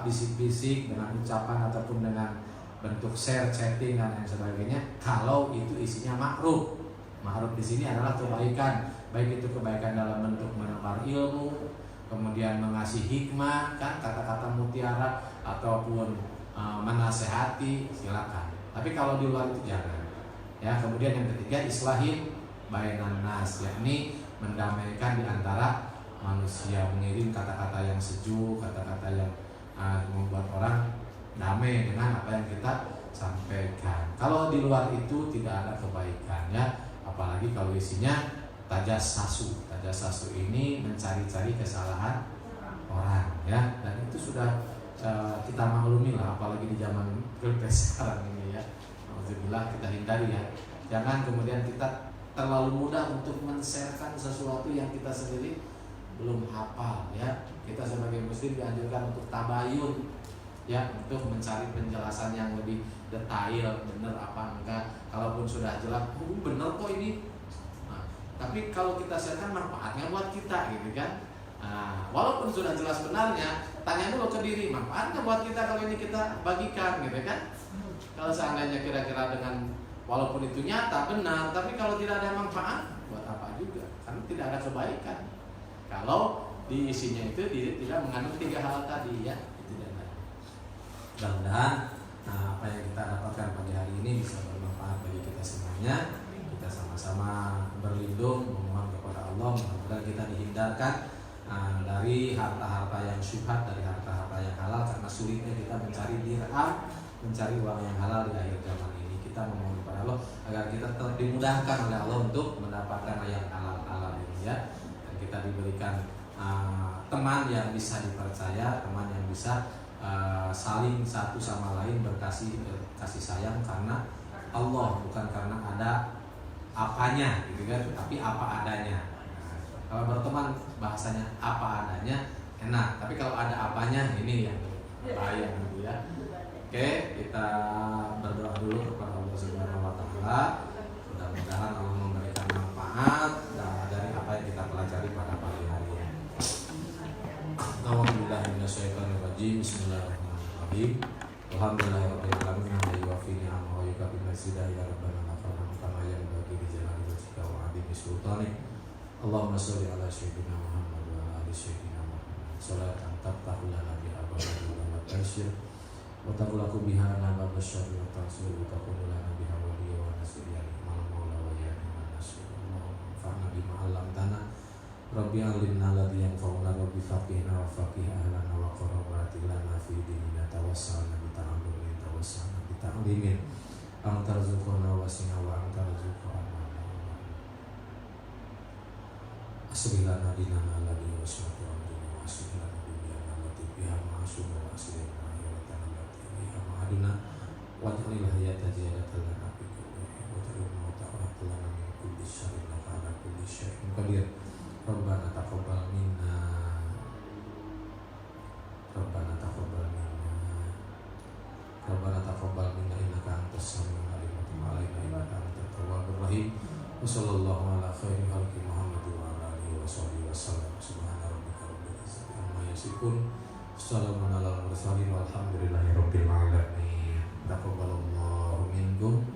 bisik-bisik dengan ucapan ataupun dengan bentuk share, chatting dan lain sebagainya, kalau itu isinya ma'ruf. Ma'ruf di sini adalah kebaikan, baik itu kebaikan dalam bentuk menebar ilmu, kemudian mengasih hikmah, kan kata-kata mutiara, ataupun menasehati, silakan. Tapi kalau di luar itu jangan. Ya, kemudian yang ketiga islahin bainan nas, yakni mendamaikan di antara manusia, mengirim kata-kata yang sejuk, kata-kata yang membuat orang damai dengan apa yang kita sampaikan. Kalau di luar itu tidak ada kebaikan ya, apalagi kalau isinya tajassasu. Tajassasu ini mencari-cari kesalahan orang ya, dan itu sudah kita maklumi lah, apalagi di zaman pilpres sekarang ini ya. Alhamdulillah kita hindari ya. Jangan kemudian kita terlalu mudah untuk men-sharekan sesuatu yang kita sendiri belum hafal ya. Kita sebagai muslim dianjurkan untuk tabayun ya, untuk mencari penjelasan yang lebih detail, benar apa enggak. Kalaupun sudah jelas, benar kok ini. Tapi kalau kita sharekan manfaatnya buat kita gitu kan. Walaupun sudah jelas benarnya, tanya dulu ke diri, manfaatnya buat kita kalau ini kita bagikan gitu kan. Kalau seandainya kira-kira dengan walaupun itu nyata benar, tapi kalau tidak ada manfaat, buat apa juga? Karena tidak ada kebaikan. Kalau di isinya itu tidak mengandung 3 hal tadi ya, itu dan lain. Mudah-mudahan apa yang kita dapatkan pada hari ini bisa bermanfaat bagi kita semuanya. Kita sama-sama berlindung memohon kepada Allah, mudah-mudahan kita dihindarkan dari harta-harta yang syubhat, dari harta-harta yang halal, karena sulitnya kita mencari dirham, mencari uang yang halal di akhir zaman ini. Kita memohon kepada Allah agar kita dimudahkan oleh Allah untuk mendapatkan yang halal ini ya. Kita diberikan teman yang bisa dipercaya, teman yang bisa saling satu sama lain kasih sayang karena Allah, bukan karena ada apanya gitu kan, tapi apa adanya. Kalau berteman bahasanya apa adanya enak, tapi kalau ada apanya ini yang bahaya gitu ya. Oke, kita berdoa dulu kepada Allah Subhanahu wa Ta'ala. Mudah-mudahan Allah memberikan manfaat dari apa yang kita pelajari pada pagi hari ini. Alhamdulillah minasyaitonirrajim. Bismillahirrahmanirrahim. Alhamdulillahirabbil alamin. izidah ya rabbana lakal hamdu kama yanbaghi li jalali wajhika wa 'azimi sultanik. Allahumma sholli ala sayyidina Muhammad wa ala ali sayyidina Muhammad sholatan taftahu lana biha abwaaba wa taysir wa taghlaqu biha abwaaba syarri wa tansur wa takunu lana biha waliyya wa nasira mal maula wa ya ni'man nasir. Allahumma anfa'na bima 'allamtana Rabbi alimna ladzi yanfa'una Rabbi faqihna wa faqih ahlana wa qarrabatina lana fi dinina tawassalna bi ta'allumin tawassalna bi ta'limin anta rizquna wa sina wa anta rizquna asri lana dinana ladzi wasatu amrina wa asri lana dunyana lati biha ma'asun wa asri lana akhiratan lati biha ma'aduna waj'alil hayata ziyadatan lana fi kulli khairin wa taj'al mauta rahmatan lana min kulli syarrin wa ala kulli syai'in qadir. Rabbana taqabbal minna Rabbana taqabbal innaka antas samiul alim wa tub 'alaina innaka antat tawwabur rahim. Wa sallallahu ala khairi khalqi Muhammad wa ala alihi wa sahbihi wasallam. Subhana rabbika rabbil izzati amma yasifun. Wassalamun ala mursalin walhamdulillahi rabbil alamin. Taqabbalallahu minkum